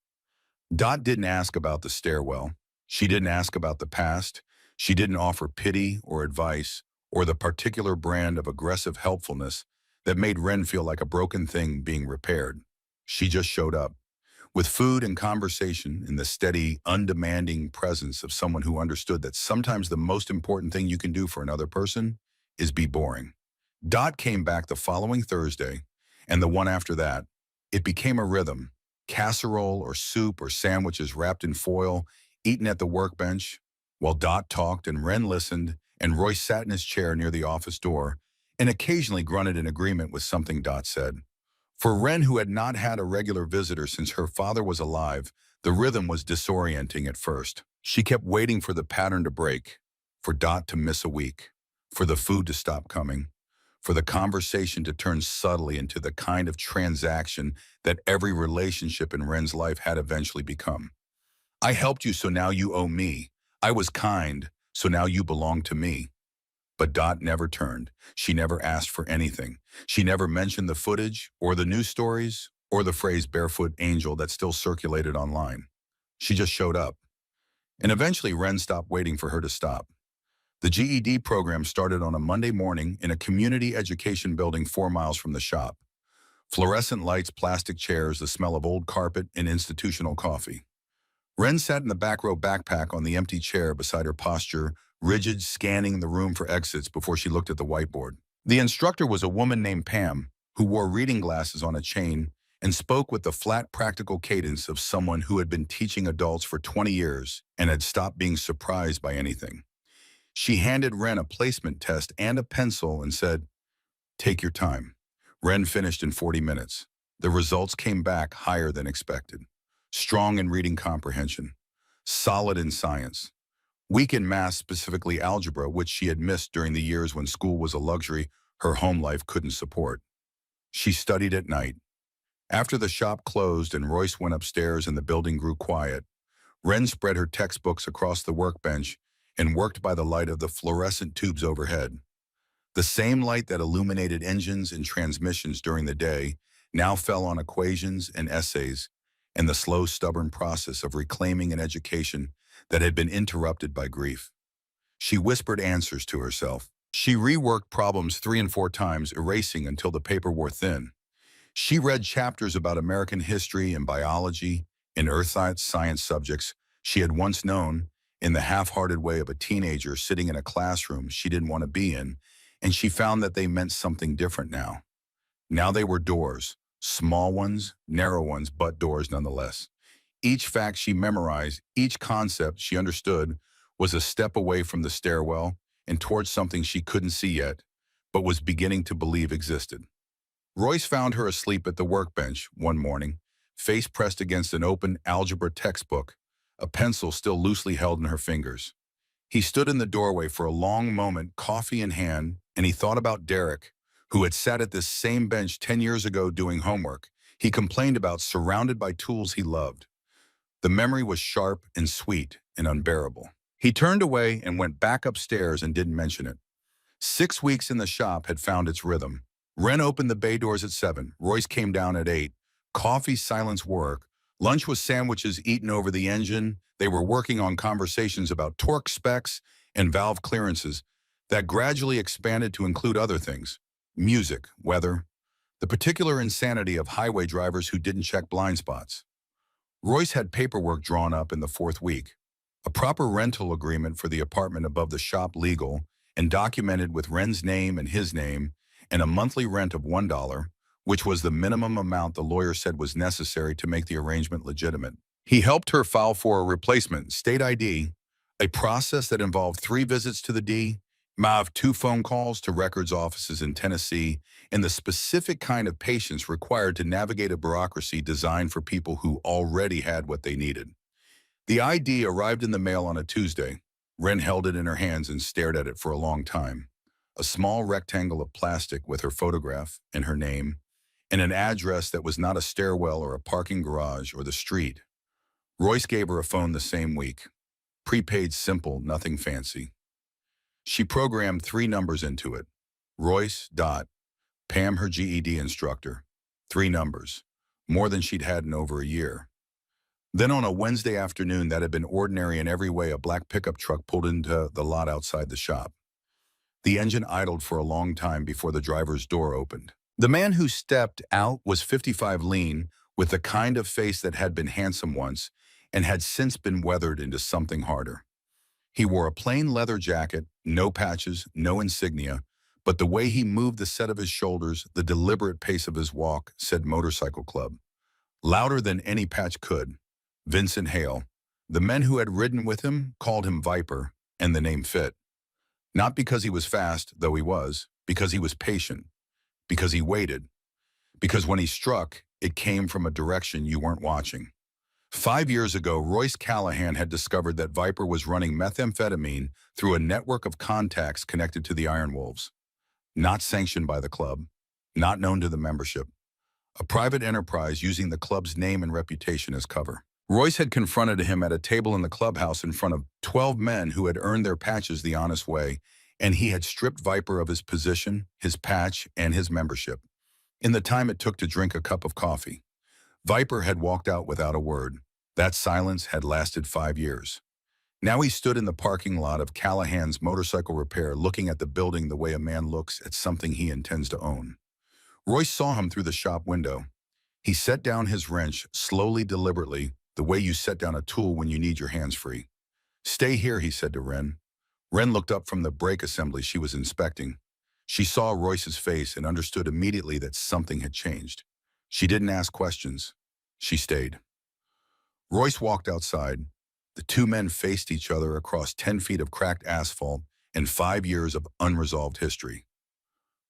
Dot didn't ask about the stairwell. She didn't ask about the past. She didn't offer pity or advice or the particular brand of aggressive helpfulness that made Ren feel like a broken thing being repaired. She just showed up, with food and conversation in the steady, undemanding presence of someone who understood that sometimes the most important thing you can do for another person is be boring. Dot came back the following Thursday, and the one after that. It became a rhythm. Casserole or soup or sandwiches wrapped in foil, eaten at the workbench, while Dot talked and Ren listened, and Royce sat in his chair near the office door and occasionally grunted in agreement with something Dot said. For Ren, who had not had a regular visitor since her father was alive, the rhythm was disorienting at first. She kept waiting for the pattern to break, for Dot to miss a week. for the food to stop coming, for the conversation to turn subtly into the kind of transaction that every relationship in Ren's life had eventually become. I helped you, so now you owe me. I was kind, so now you belong to me. But Dot never turned. She never asked for anything. She never mentioned the footage or the news stories or the phrase barefoot angel that still circulated online. She just showed up. And eventually Ren stopped waiting for her to stop. The GED program started on a Monday morning in a community education building 4 miles from the shop. Fluorescent lights, plastic chairs, the smell of old carpet, and institutional coffee. Ren sat in the back row, backpack on the empty chair beside her, posture rigid, scanning the room for exits before she looked at the whiteboard. The instructor was a woman named Pam, who wore reading glasses on a chain and spoke with the flat, practical cadence of someone who had been teaching adults for 20 years and had stopped being surprised by anything. She handed Ren a placement test and a pencil and said, "Take your time." Ren finished in 40 minutes. The results came back higher than expected. Strong in reading comprehension, solid in science, weak in math, specifically algebra, which she had missed during the years when school was a luxury her home life couldn't support. She studied at night. After the shop closed and Royce went upstairs and the building grew quiet, Ren spread her textbooks across the workbench and worked by the light of the fluorescent tubes overhead. The same light that illuminated engines and transmissions during the day now fell on equations and essays and the slow, stubborn process of reclaiming an education that had been interrupted by grief. She whispered answers to herself. She reworked problems 3 and 4 times, erasing until the paper wore thin. She read chapters about American history and biology and earth science subjects she had once known in the half-hearted way of a teenager sitting in a classroom she didn't want to be in, and she found that they meant something different now. Now they were doors, small ones, narrow ones, but doors nonetheless. Each fact she memorized, each concept she understood, was a step away from the stairwell and towards something she couldn't see yet, but was beginning to believe existed. Royce found her asleep at the workbench one morning, face pressed against an open algebra textbook, a pencil still loosely held in her fingers. He stood in the doorway for a long moment, coffee in hand, and he thought about Derek, who had sat at this same bench 10 years ago doing homework. He complained about, surrounded by tools he loved. The memory was sharp and sweet and unbearable. He turned away and went back upstairs and didn't mention it. 6 weeks in the shop had found its rhythm. Ren opened the bay doors at 7. Royce came down at 8. Coffee, silence, work. Lunch was sandwiches eaten over the engine. They were working on conversations about torque specs and valve clearances that gradually expanded to include other things: music, weather, the particular insanity of highway drivers who didn't check blind spots. Royce had paperwork drawn up in the 4th week, a proper rental agreement for the apartment above the shop, legal and documented with Ren's name and his name, and a monthly rent of $1, which was the minimum amount the lawyer said was necessary to make the arrangement legitimate. He helped her file for a replacement state ID, a process that involved 3 visits to the DMV, 2 phone calls to records offices in Tennessee, and the specific kind of patience required to navigate a bureaucracy designed for people who already had what they needed. The ID arrived in the mail on a Tuesday. Ren held it in her hands and stared at it for a long time. A small rectangle of plastic with her photograph and her name, and an address that was not a stairwell or a parking garage or the street. Royce gave her a phone the same week. Prepaid, simple, nothing fancy. She programmed 3 numbers into it. Royce, Dot, Pam, her GED instructor. 3 numbers, more than she'd had in over a year. Then on a Wednesday afternoon that had been ordinary in every way, a black pickup truck pulled into the lot outside the shop. The engine idled for a long time before the driver's door opened. The man who stepped out was 55, lean, with the kind of face that had been handsome once and had since been weathered into something harder. He wore a plain leather jacket, no patches, no insignia, but the way he moved the set of his shoulders, the deliberate pace of his walk, said Motorcycle Club. Louder than any patch could. Vincent Hale. The men who had ridden with him called him Viper, and the name fit. Not because he was fast, though he was, because he was patient, because he waited, because when he struck, it came from a direction you weren't watching. 5 years ago, Royce Callahan had discovered that Viper was running methamphetamine through a network of contacts connected to the Iron Wolves. Not sanctioned by the club, not known to the membership. A private enterprise using the club's name and reputation as cover. Royce had confronted him at a table in the clubhouse in front of 12 men who had earned their patches the honest way, and he had stripped Viper of his position, his patch, and his membership. In the time it took to drink a cup of coffee, Viper had walked out without a word. That silence had lasted 5 years. Now he stood in the parking lot of Callahan's motorcycle repair looking at the building the way a man looks at something he intends to own. Royce saw him through the shop window. He set down his wrench, slowly, deliberately, the way you set down a tool when you need your hands free. "Stay here," he said to Wren. Wren looked up from the brake assembly she was inspecting. She saw Royce's face and understood immediately that something had changed. She didn't ask questions. She stayed. Royce walked outside. The two men faced each other across 10 feet of cracked asphalt and 5 years of unresolved history.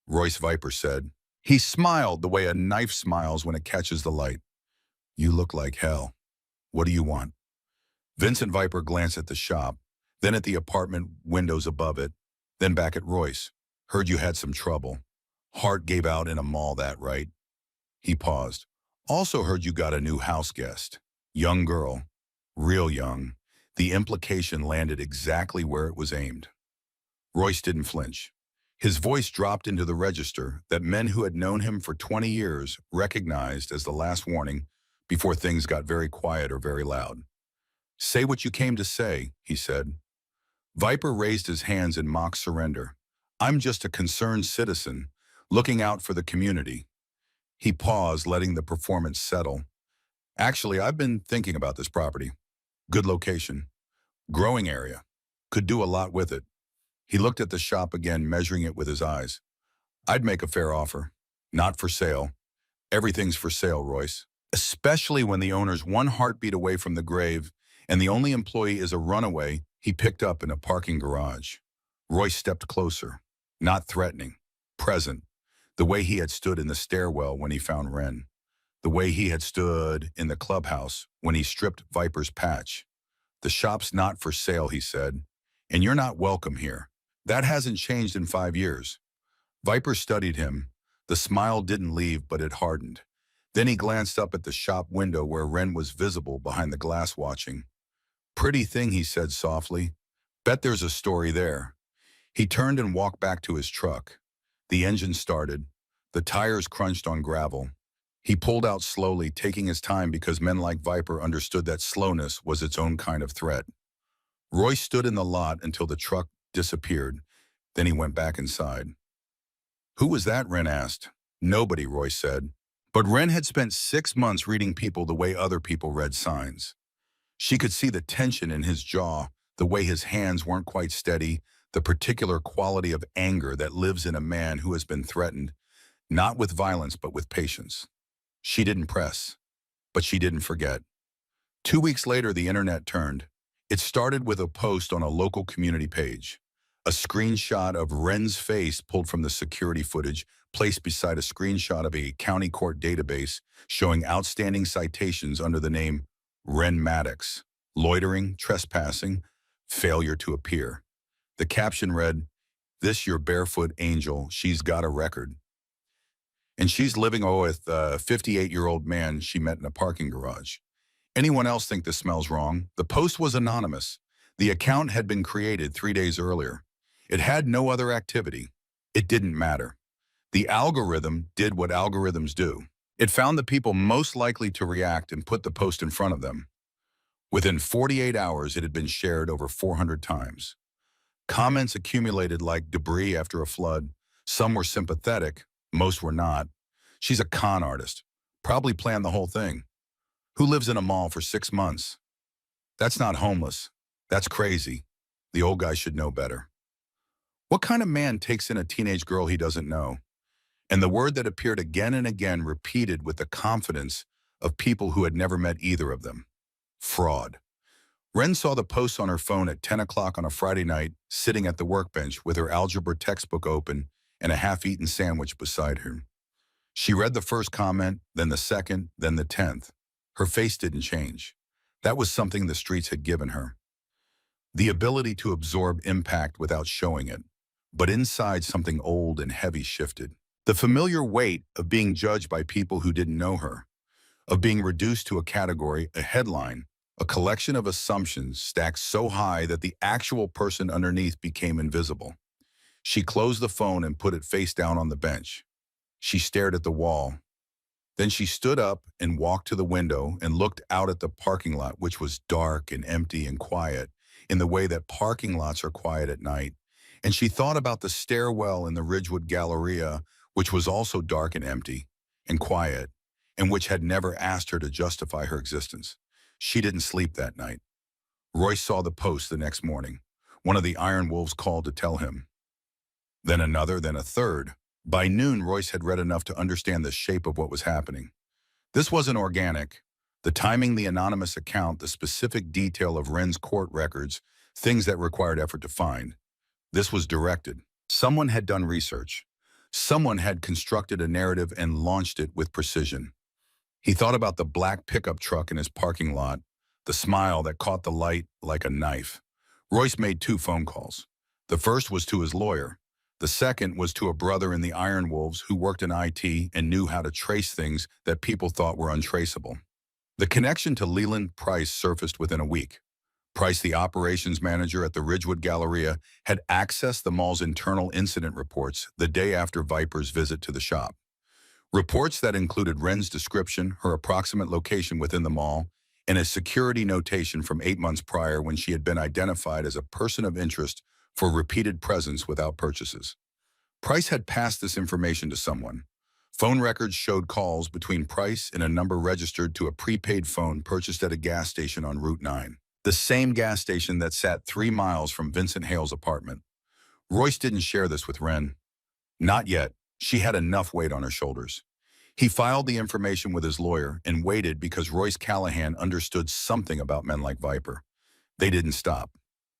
Royce Viper said. He smiled the way a knife smiles when it catches the light. "You look like hell. What do you want?" Vincent Viper glanced at the shop, then at the apartment windows above it, then back at Royce. "Heard you had some trouble. Heart gave out in a mall, that right?" He paused. "Also heard you got a new house guest. Young girl. Real young." The implication landed exactly where it was aimed. Royce didn't flinch. His voice dropped into the register that men who had known him for 20 years recognized as the last warning before things got very quiet or very loud. "Say what you came to say," he said. Viper raised his hands in mock surrender. "I'm just a concerned citizen, looking out for the community." He paused, letting the performance settle. "Actually, I've been thinking about this property. Good location. Growing area. Could do a lot with it." He looked at the shop again, measuring it with his eyes. "I'd make a fair offer. Not for sale. Everything's for sale, Royce. Especially when the owner's one heartbeat away from the grave and the only employee is a runaway he picked up in a parking garage." Royce stepped closer. Not threatening. Present. The way he had stood in the stairwell when he found Wren. The way he had stood in the clubhouse when he stripped Viper's patch. "The shop's not for sale," he said. "And you're not welcome here. That hasn't changed in 5 years." Viper studied him. The smile didn't leave, but it hardened. Then he glanced up at the shop window where Wren was visible behind the glass watching. "Pretty thing," he said softly. "Bet there's a story there." He turned and walked back to his truck. The engine started. The tires crunched on gravel. He pulled out slowly, taking his time because men like Viper understood that slowness was its own kind of threat. Royce stood in the lot until the truck disappeared. Then he went back inside. "Who was that?" Wren asked. "Nobody," Royce said. But Wren had spent 6 months reading people the way other people read signs. She could see the tension in his jaw, the way his hands weren't quite steady, the particular quality of anger that lives in a man who has been threatened, not with violence but with patience. She didn't press, but she didn't forget. 2 weeks later, the internet turned. It started with a post on a local community page. A screenshot of Wren's face pulled from the security footage, placed beside a screenshot of a county court database showing outstanding citations under the name Wren Maddox: loitering, trespassing, failure to appear. The caption read, "This your barefoot angel, she's got a record. And she's living with a 58-year-old man she met in a parking garage." Anyone else think this smells wrong? The post was anonymous. The account had been created 3 days earlier. It had no other activity. It didn't matter. The algorithm did what algorithms do. It found the people most likely to react and put the post in front of them. Within 48 hours, it had been shared over 400 times. Comments accumulated like debris after a flood. Some were sympathetic, most were not. "She's a con artist. Probably planned the whole thing. Who lives in a mall for 6 months? That's not homeless. That's crazy. The old guy should know better. What kind of man takes in a teenage girl he doesn't know?" And the word that appeared again and again, repeated with the confidence of people who had never met either of them: fraud. Wren saw the post on her phone at 10 o'clock on a Friday night, sitting at the workbench with her algebra textbook open and a half-eaten sandwich beside her. She read the first comment, then the second, then the 10th. Her face didn't change. That was something the streets had given her. The ability to absorb impact without showing it. But inside, something old and heavy shifted. The familiar weight of being judged by people who didn't know her, of being reduced to a category, a headline, a collection of assumptions stacked so high that the actual person underneath became invisible. She closed the phone and put it face down on the bench. She stared at the wall. Then she stood up and walked to the window and looked out at the parking lot, which was dark and empty and quiet, in the way that parking lots are quiet at night. And she thought about the stairwell in the Ridgewood Galleria, which was also dark and empty and quiet, and which had never asked her to justify her existence. She didn't sleep that night. Royce saw the post the next morning. One of the Iron Wolves called to tell him. Then another, then a third. By noon, Royce had read enough to understand the shape of what was happening. This wasn't organic. The timing, the anonymous account, the specific detail of Wren's court records, things that required effort to find. This was directed. Someone had done research. Someone had constructed a narrative and launched it with precision. He thought about the black pickup truck in his parking lot, the smile that caught the light like a knife. Royce made 2 phone calls. The first was to his lawyer. The second was to a brother in the Iron Wolves who worked in IT and knew how to trace things that people thought were untraceable. The connection to Leland Price surfaced within a week. Price, the operations manager at the Ridgewood Galleria, had accessed the mall's internal incident reports the day after Viper's visit to the shop. Reports that included Wren's description, her approximate location within the mall, and a security notation from 8 months prior when she had been identified as a person of interest for repeated presence without purchases. Price had passed this information to someone. Phone records showed calls between Price and a number registered to a prepaid phone purchased at a gas station on Route 9, the same gas station that sat 3 miles from Vincent Hale's apartment. Royce didn't share this with Wren. Not yet. She had enough weight on her shoulders. He filed the information with his lawyer and waited because Royce Callahan understood something about men like Viper. They didn't stop.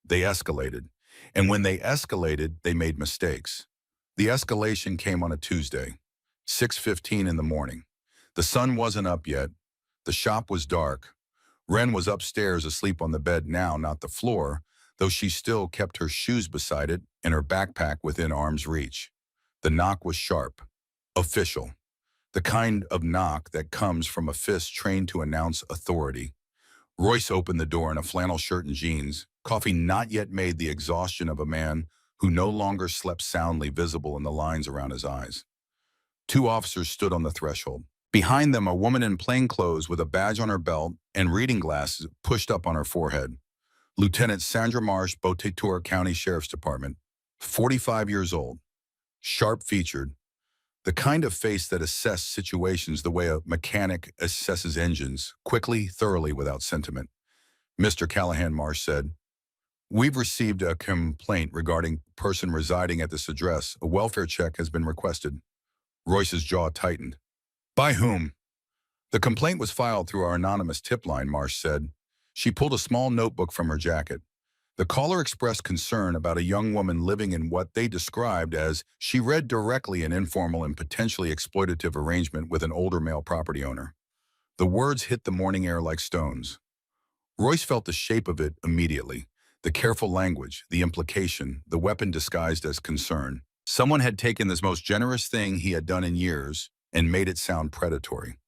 They escalated. And when they escalated, they made mistakes. The escalation came on a Tuesday, 6:15 in the morning. The sun wasn't up yet. The shop was dark. Wren was upstairs asleep on the bed now, not the floor, though she still kept her shoes beside it and her backpack within arm's reach. The knock was sharp, official, the kind of knock that comes from a fist trained to announce authority. Royce opened the door in a flannel shirt and jeans, coffee not yet made, the exhaustion of a man who no longer slept soundly visible in the lines around his eyes. 2 officers stood on the threshold. Behind them, a woman in plain clothes with a badge on her belt and reading glasses pushed up on her forehead. Lieutenant Sandra Marsh, Beauté County Sheriff's Department, 45 years old, sharp-featured, the kind of face that assessed situations the way a mechanic assesses engines, quickly, thoroughly, without sentiment. Mr. Callahan, Marsh said, "We've received a complaint regarding a person residing at this address. A welfare check has been requested." Royce's jaw tightened. "By whom?" "The complaint was filed through our anonymous tip line," Marsh said. She pulled a small notebook from her jacket. The caller expressed concern about a young woman living in what they described as, she read directly, an informal and potentially exploitative arrangement with an older male property owner. The words hit the morning air like stones. Royce felt the shape of it immediately. The careful language, the implication, the weapon disguised as concern. Someone had taken this most generous thing he had done in years and made it sound predatory.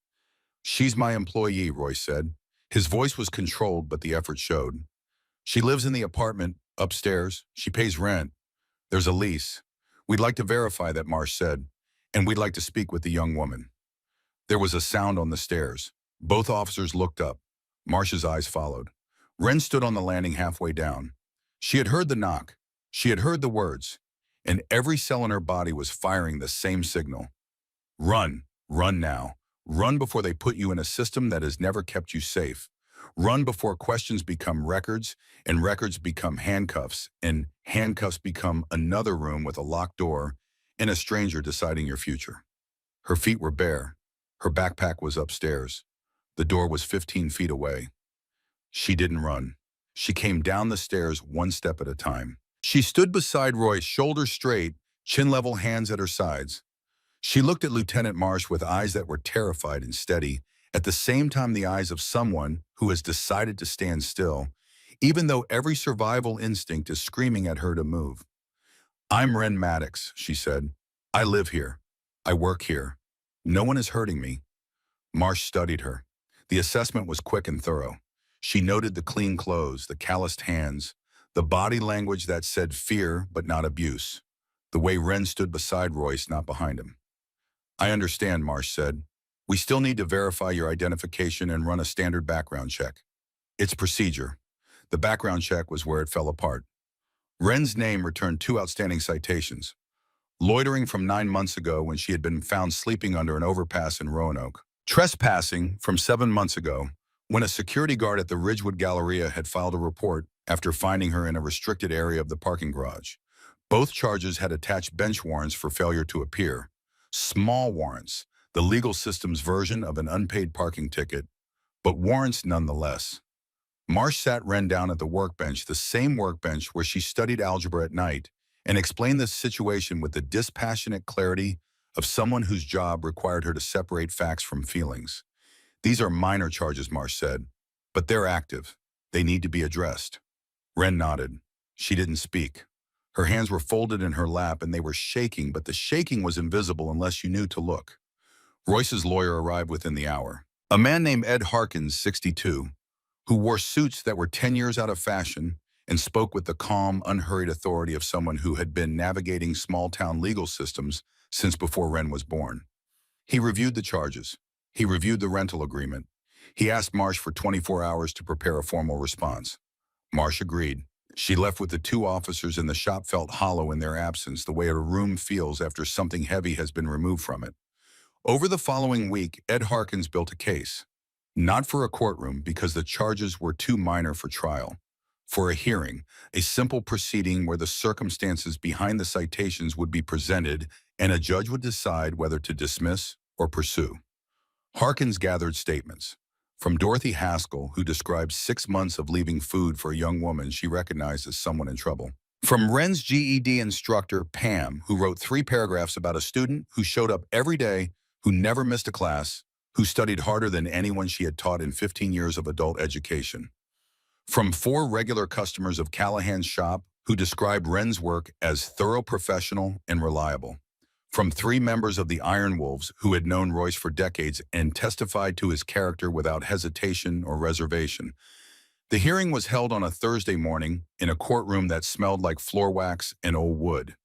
"She's my employee," Royce said. His voice was controlled, but the effort showed. "She lives in the apartment upstairs. She pays rent. There's a lease. We'd like to verify that," Marsh said, "and we'd like to speak with the young woman." There was a sound on the stairs. Both officers looked up. Marsh's eyes followed. Wren stood on the landing halfway down. She had heard the knock. She had heard the words. And every cell in her body was firing the same signal. Run. Run now. Run before they put you in a system that has never kept you safe. Run before questions become records, and records become handcuffs, and handcuffs become another room with a locked door and a stranger deciding your future. Her feet were bare. Her backpack was upstairs. The door was 15 feet away. She didn't run. She came down the stairs 1 step at a time. She stood beside Royce, shoulders straight, chin-level, hands at her sides. She looked at Lieutenant Marsh with eyes that were terrified and steady, At the same time, the eyes of someone who has decided to stand still, even though every survival instinct is screaming at her to move. "I'm Ren Maddox," she said. "I live here. I work here. No one is hurting me." Marsh studied her. The assessment was quick and thorough. She noted the clean clothes, the calloused hands, the body language that said fear but not abuse, the way Ren stood beside Royce, not behind him. "I understand," Marsh said. "We still need to verify your identification and run a standard background check." It's procedure. The background check was where it fell apart. Ren's name returned 2 outstanding citations. Loitering from 9 months ago when she had been found sleeping under an overpass in Roanoke. Trespassing from 7 months ago when a security guard at the Ridgewood Galleria had filed a report after finding her in a restricted area of the parking garage. Both charges had attached bench warrants for failure to appear. Small warrants, the legal system's version of an unpaid parking ticket, but warrants nonetheless. Marsh sat Ren down at the workbench, the same workbench where she studied algebra at night, and explained the situation with the dispassionate clarity of someone whose job required her to separate facts from feelings. "These are minor charges," Marsh said, "but they're active. They need to be addressed." Ren nodded. She didn't speak. Her hands were folded in her lap and they were shaking, but the shaking was invisible unless you knew to look. Royce's lawyer arrived within the hour. A man named Ed Harkins, 62, who wore suits that were 10 years out of fashion and spoke with the calm, unhurried authority of someone who had been navigating small-town legal systems since before Ren was born. He reviewed the charges. He reviewed the rental agreement. He asked Marsh for 24 hours to prepare a formal response. Marsh agreed. She left with the 2 officers and the shop felt hollow in their absence, the way a room feels after something heavy has been removed from it. Over the following week, Ed Harkins built a case. Not for a courtroom because the charges were too minor for trial. For a hearing, a simple proceeding where the circumstances behind the citations would be presented and a judge would decide whether to dismiss or pursue. Harkins gathered statements. From Dorothy Haskell, who described 6 months of leaving food for a young woman she recognized as someone in trouble. From Ren's GED instructor, Pam, who wrote 3 paragraphs about a student who showed up every day, who never missed a class, who studied harder than anyone she had taught in 15 years of adult education. From 4 regular customers of Callahan's shop, who described Ren's work as thorough, professional, and reliable. From 3 members of the Iron Wolves who had known Royce for decades and testified to his character without hesitation or reservation. The hearing was held on a Thursday morning in a courtroom that smelled like floor wax and old wood.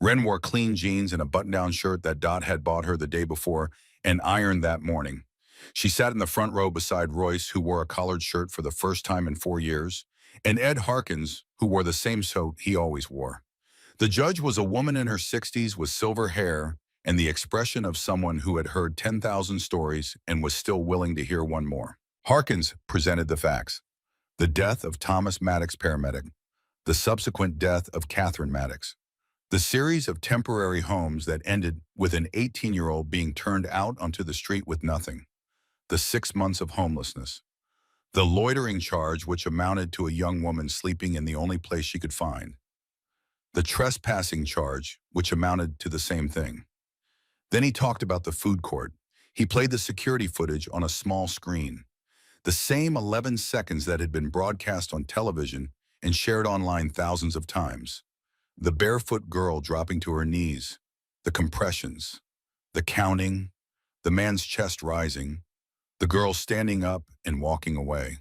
Ren wore clean jeans and a button-down shirt that Dot had bought her the day before and ironed that morning. She sat in the front row beside Royce, who wore a collared shirt for the first time in 4 years, and Ed Harkins, who wore the same suit he always wore. The judge was a woman in her 60s with silver hair and the expression of someone who had heard 10,000 stories and was still willing to hear one more. Harkins presented the facts. The death of Thomas Maddox, paramedic. The subsequent death of Catherine Maddox. The series of temporary homes that ended with an 18-year-old being turned out onto the street with nothing. The 6 months of homelessness. The loitering charge, which amounted to a young woman sleeping in the only place she could find. The trespassing charge, which amounted to the same thing. Then he talked about the food court. He played the security footage on a small screen. The same 11 seconds that had been broadcast on television and shared online thousands of times. The barefoot girl dropping to her knees, the compressions, the counting, the man's chest rising, the girl standing up and walking away.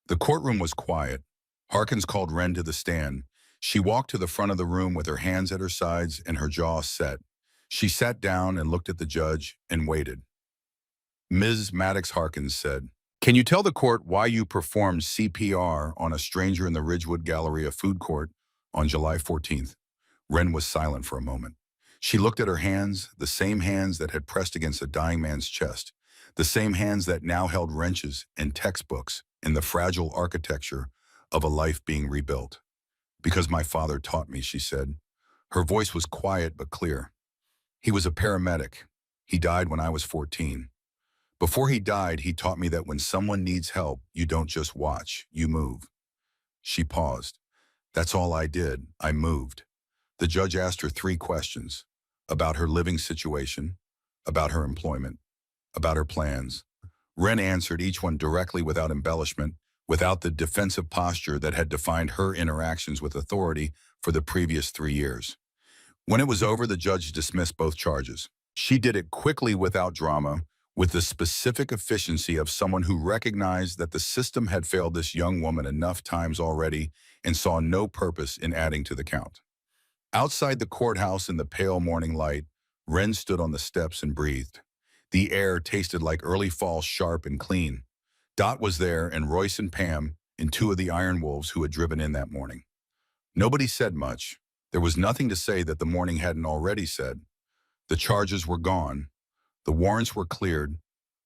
The courtroom was quiet. Harkins called Ren to the stand. She walked to the front of the room with her hands at her sides and her jaw set. She sat down and looked at the judge and waited. Ms. Maddox, Harkins said, "Can you tell the court why you performed CPR on a stranger in the Ridgewood Galleria food court on July 14th? Ren was silent for a moment. She looked at her hands, the same hands that had pressed against a dying man's chest, the same hands that now held wrenches and textbooks in the fragile architecture of a life being rebuilt. "Because my father taught me," she said. Her voice was quiet but clear. "He was a paramedic. He died when I was 14. Before he died, he taught me that when someone needs help, you don't just watch, you move." She paused. "That's all I did. I moved." The judge asked her 3 questions. About her living situation, about her employment, about her plans. Wren answered each one directly without embellishment, without the defensive posture that had defined her interactions with authority for the previous 3 years. When it was over, the judge dismissed both charges. She did it quickly without drama, with the specific efficiency of someone who recognized that the system had failed this young woman enough times already and saw no purpose in adding to the count. Outside the courthouse in the pale morning light, Wren stood on the steps and breathed. The air tasted like early fall, sharp and clean. Dot was there, and Royce and Pam, and two of the Iron Wolves who had driven in that morning. Nobody said much. There was nothing to say that the morning hadn't already said. The charges were gone. The warrants were cleared.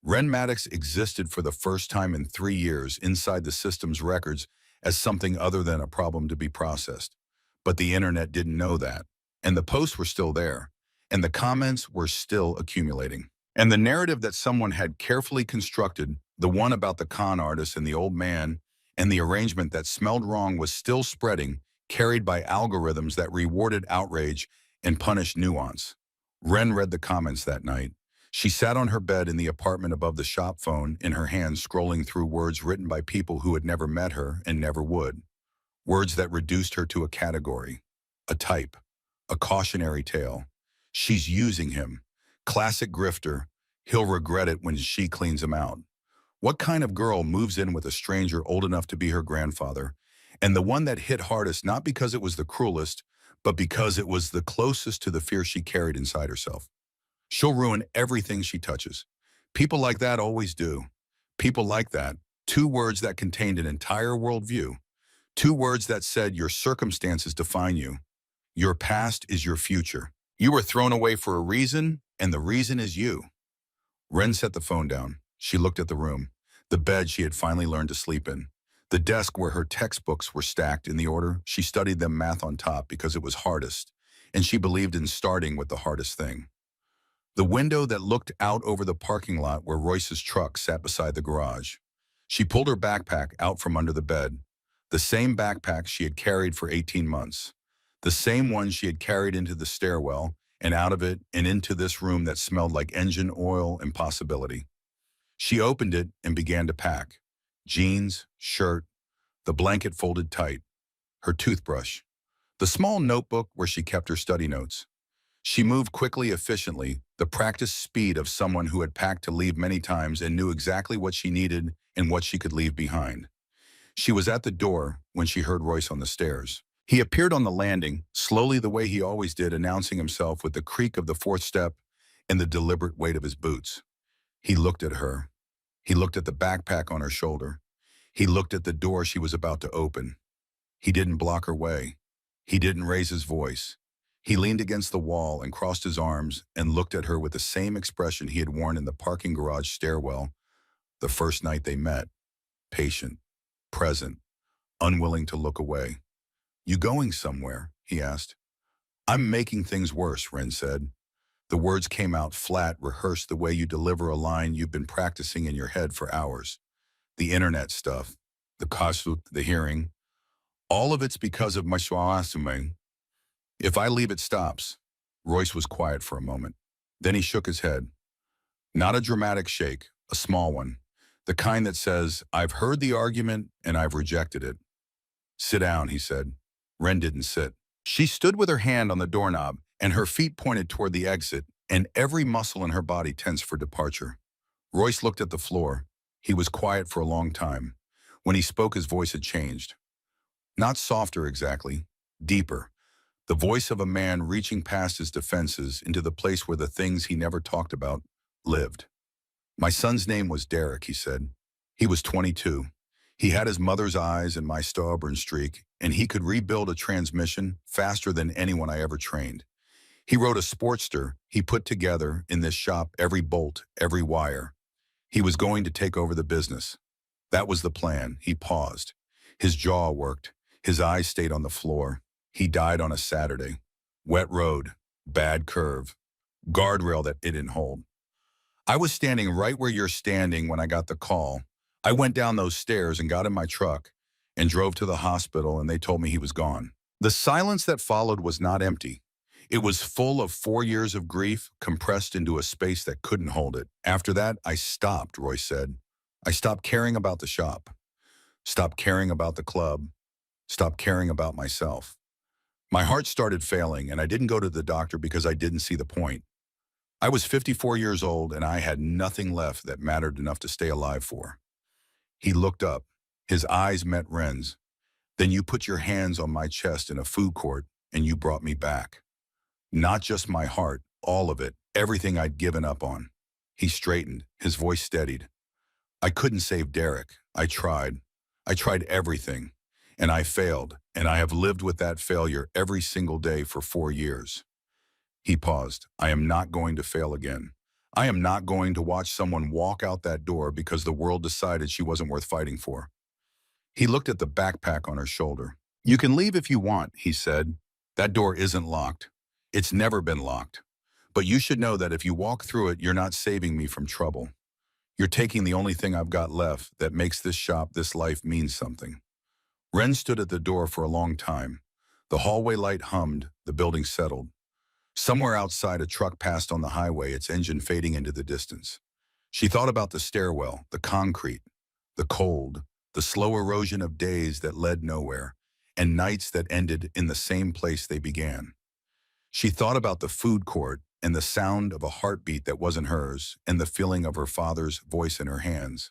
Wren Maddox existed for the first time in 3 years inside the system's records as something other than a problem to be processed. But the internet didn't know that. And the posts were still there. And the comments were still accumulating. And the narrative that someone had carefully constructed, the one about the con artist and the old man, and the arrangement that smelled wrong, was still spreading, carried by algorithms that rewarded outrage and punished nuance. Wren read the comments that night. She sat on her bed in the apartment above the shop phone, in her hands scrolling through words written by people who had never met her and never would. Words that reduced her to a category, a type, a cautionary tale. She's using him. Classic grifter. He'll regret it when she cleans him out. What kind of girl moves in with a stranger old enough to be her grandfather, and the one that hit hardest not because it was the cruelest, but because it was the closest to the fear she carried inside herself? She'll ruin everything she touches. People like that always do. People like that. Two words that contained an entire worldview. Two words that said your circumstances define you. Your past is your future. You were thrown away for a reason, and the reason is you. Wren set the phone down. She looked at the room, the bed she had finally learned to sleep in, the desk where her textbooks were stacked in the order she studied them, math on top because it was hardest, and she believed in starting with the hardest thing. The window that looked out over the parking lot where Royce's truck sat beside the garage. She pulled her backpack out from under the bed, the same backpack she had carried for 18 months, the same one she had carried into the stairwell and out of it and into this room that smelled like engine oil and possibility. She opened it and began to pack. Jeans, shirt, the blanket folded tight, her toothbrush, the small notebook where she kept her study notes. She moved quickly, efficiently, the practiced speed of someone who had packed to leave many times and knew exactly what she needed and what she could leave behind. She was at the door when she heard Royce on the stairs. He appeared on the landing, slowly the way he always did, announcing himself with the creak of the fourth step and the deliberate weight of his boots. He looked at her. He looked at the backpack on her shoulder. He looked at the door she was about to open. He didn't block her way. He didn't raise his voice. He leaned against the wall and crossed his arms and looked at her with the same expression he had worn in the parking garage stairwell the first night they met. Patient, present, unwilling to look away. "You going somewhere?" he asked. "I'm making things worse," Wren said. The words came out flat, rehearsed the way you deliver a line you've been practicing in your head for hours. The internet stuff, the kasut, the hearing, all of it's because of my swasume. If I leave, it stops. Royce was quiet for a moment. Then he shook his head. Not a dramatic shake, a small one. The kind that says, "I've heard the argument and I've rejected it." "Sit down," he said. Wren didn't sit. She stood with her hand on the doorknob and her feet pointed toward the exit, and every muscle in her body tense for departure. Royce looked at the floor. He was quiet for a long time. When he spoke, his voice had changed. Not softer exactly, deeper. The voice of a man reaching past his defenses into the place where the things he never talked about lived. "My son's name was Derek," he said. "He was 22. He had his mother's eyes and my stubborn streak, and he could rebuild a transmission faster than anyone I ever trained. He rode a Sportster he put together in this shop, every bolt, every wire. He was going to take over the business. That was the plan." He paused. His jaw worked. His eyes stayed on the floor. He died on a Saturday. Wet road, bad curve, guardrail that it didn't hold. I was standing right where you're standing when I got the call. I went down those stairs and got in my truck and drove to the hospital, and they told me he was gone. The silence that followed was not empty. It was full of 4 years of grief compressed into a space that couldn't hold it. "After that, I stopped," Royce said. I stopped caring about the shop, stopped caring about the club, stopped caring about myself. My heart started failing, and I didn't go to the doctor because I didn't see the point. I was 54 years old, and I had nothing left that mattered enough to stay alive for. He looked up. His eyes met Ren's. Then you put your hands on my chest in a food court, and you brought me back. Not just my heart, all of it, everything I'd given up on. He straightened, his voice steadied. I couldn't save Derek. I tried. I tried everything. And I failed, and I have lived with that failure every single day for 4 years. He paused. I am not going to fail again. I am not going to watch someone walk out that door because the world decided she wasn't worth fighting for. He looked at the backpack on her shoulder. You can leave if you want, he said. That door isn't locked. It's never been locked. But you should know that if you walk through it, you're not saving me from trouble. You're taking the only thing I've got left that makes this shop, this life mean something. Ren stood at the door for a long time. The hallway light hummed, the building settled. Somewhere outside, a truck passed on the highway, its engine fading into the distance. She thought about the stairwell, the concrete, the cold, the slow erosion of days that led nowhere, and nights that ended in the same place they began. She thought about the food court and the sound of a heartbeat that wasn't hers and the feeling of her father's voice in her hands.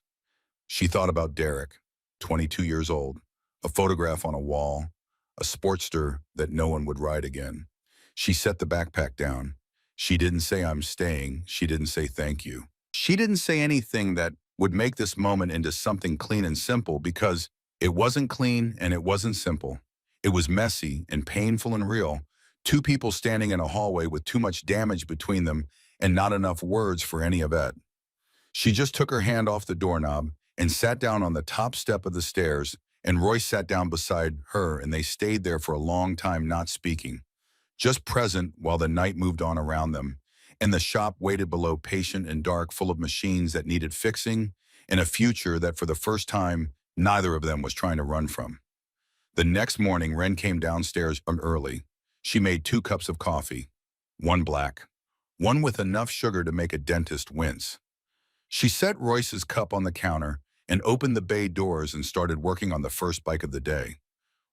She thought about Derek, 22 years old, a photograph on a wall, a sportster that no one would ride again. She set the backpack down. She didn't say, I'm staying. She didn't say, thank you. She didn't say anything that would make this moment into something clean and simple because it wasn't clean and it wasn't simple. It was messy and painful and real. Two people standing in a hallway with too much damage between them and not enough words for any of it. She just took her hand off the doorknob and sat down on the top step of the stairs, and Royce sat down beside her, and they stayed there for a long time not speaking, just present while the night moved on around them, and the shop waited below, patient and dark, full of machines that needed fixing, and a future that for the first time neither of them was trying to run from. The next morning, Ren came downstairs early. She made 2 cups of coffee, one black, one with enough sugar to make a dentist wince. She set Royce's cup on the counter and opened the bay doors and started working on the first bike of the day.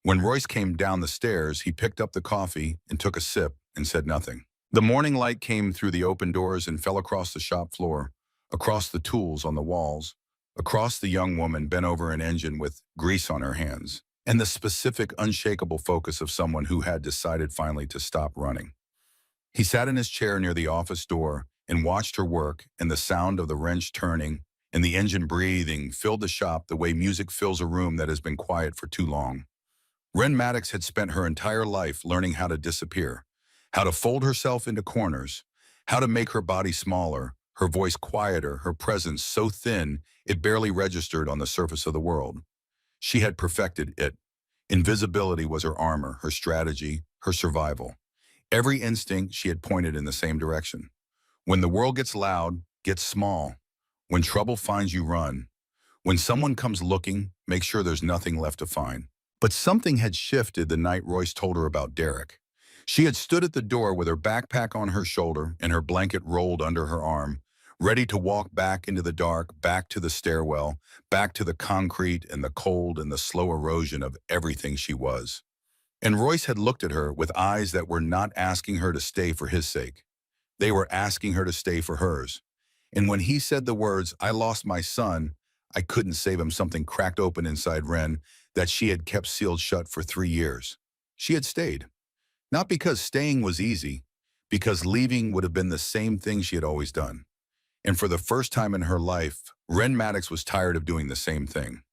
When Royce came down the stairs, he picked up the coffee and took a sip and said nothing. The morning light came through the open doors and fell across the shop floor, across the tools on the walls, across the young woman bent over an engine with grease on her hands, and the specific, unshakable focus of someone who had decided finally to stop running. He sat in his chair near the office door and watched her work, and the sound of the wrench turning and the engine breathing filled the shop the way music fills a room that has been quiet for too long. Ren Maddox had spent her entire life learning how to disappear, how to fold herself into corners, how to make her body smaller, her voice quieter, her presence so thin it barely registered on the surface of the world. She had perfected it. Invisibility was her armor, her strategy, her survival. Every instinct she had pointed in the same direction. When the world gets loud, get small. When trouble finds you, run. When someone comes looking, make sure there's nothing left to find. But something had shifted the night Royce told her about Derek. She had stood at the door with her backpack on her shoulder and her blanket rolled under her arm, ready to walk back into the dark, back to the stairwell, back to the concrete and the cold and the slow erosion of everything she was. And Royce had looked at her with eyes that were not asking her to stay for his sake. They were asking her to stay for hers. And when he said the words, I lost my son, I couldn't save him, something cracked open inside Ren that she had kept sealed shut for 3 years. She had stayed. Not because staying was easy, because leaving would have been the same thing she had always done. And for the first time in her life, Ren Maddox was tired of doing the same thing.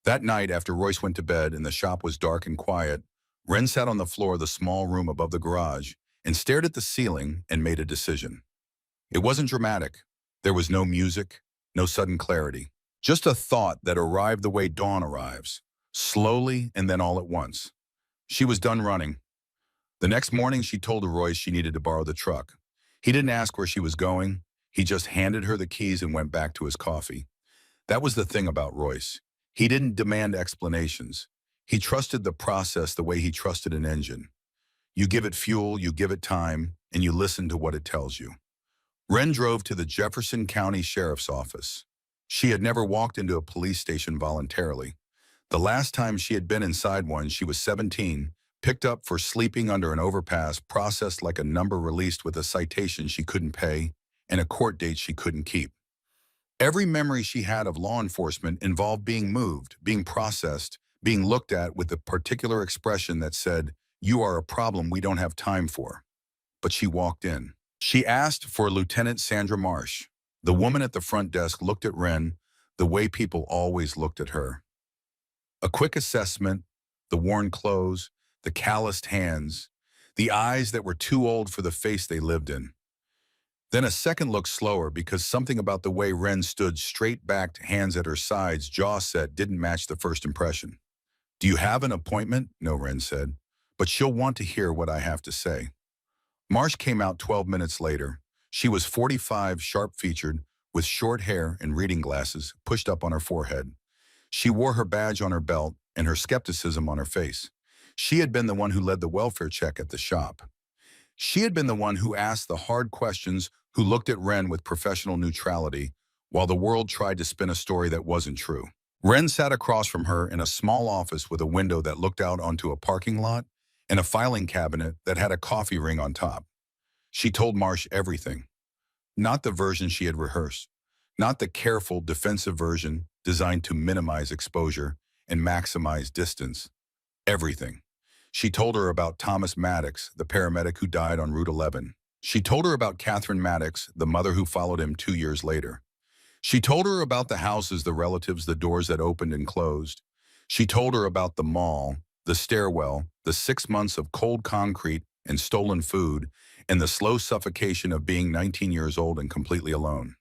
That night, after Royce went to bed and the shop was dark and quiet, Ren sat on the floor of the small room above the garage and stared at the ceiling and made a decision. It wasn't dramatic. There was no music, no sudden clarity. Just a thought that arrived the way dawn arrives, slowly and then all at once. She was done running. The next morning, she told Royce she needed to borrow the truck. He didn't ask where she was going. He just handed her the keys and went back to his coffee. That was the thing about Royce. He didn't demand explanations. He trusted the process the way he trusted an engine. You give it fuel, you give it time, and you listen to what it tells you. Ren drove to the Jefferson County Sheriff's Office. She had never walked into a police station voluntarily. The last time she had been inside one, she was 17, picked up for sleeping under an overpass, processed like a number, released with a citation she couldn't pay and a court date she couldn't keep. Every memory she had of law enforcement involved being moved, being processed, being looked at with a particular expression that said, "You are a problem we don't have time for." But she walked in. She asked for Lieutenant Sandra Marsh. The woman at the front desk looked at Wren the way people always looked at her. A quick assessment, the worn clothes, the calloused hands, the eyes that were too old for the face they lived in. Then a second look, slower, because something about the way Wren stood straight-backed, hands at her sides, jaw set, didn't match the first impression. "Do you have an appointment?" "No," Wren said. "But she'll want to hear what I have to say." Marsh came out 12 minutes later. She was 45, sharp-featured, with short hair and reading glasses pushed up on her forehead. She wore her badge on her belt and her skepticism on her face. She had been the one who led the welfare check at the shop. She had been the one who asked the hard questions, who looked at Wren with professional neutrality, while the world tried to spin a story that wasn't true. Wren sat across from her in a small office with a window that looked out onto a parking lot and a filing cabinet that had a coffee ring on top. She told Marsh everything. Not the version she had rehearsed. Not the careful, defensive version designed to minimize exposure and maximize distance. Everything. She told her about Thomas Maddox, the paramedic who died on Route 11. She told her about Catherine Maddox, the mother who followed him 2 years later. She told her about the houses, the relatives, the doors that opened and closed. She told her about the mall, the stairwell, the 6 months of cold concrete and stolen food, and the slow suffocation of being 19 years old and completely alone.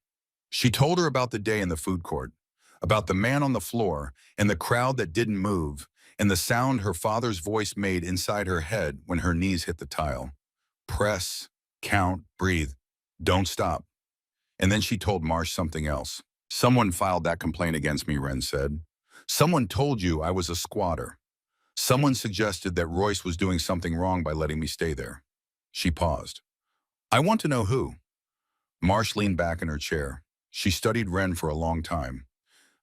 She told her about the day in the food court, about the man on the floor and the crowd that didn't move, and the sound her father's voice made inside her head when her knees hit the tile. Press, count, breathe, don't stop. And then she told Marsh something else. "Someone filed that complaint against me," Wren said. "Someone told you I was a squatter. Someone suggested that Royce was doing something wrong by letting me stay there." She paused. "I want to know who." Marsh leaned back in her chair. She studied Wren for a long time.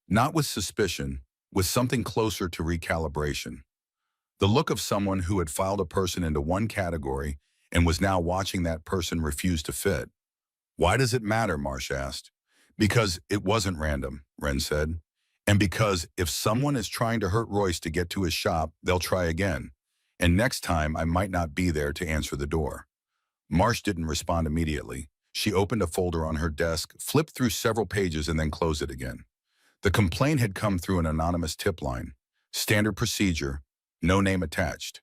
Not with suspicion, with something closer to recalibration. The look of someone who had filed a person into one category and was now watching that person refuse to fit. "Why does it matter?" Marsh asked. "Because it wasn't random," Wren said. "And because if someone is trying to hurt Royce to get to his shop, they'll try again. And next time, I might not be there to answer the door." Marsh didn't respond immediately. She opened a folder on her desk, flipped through several pages, and then closed it again. The complaint had come through an anonymous tip line. Standard procedure, no name attached.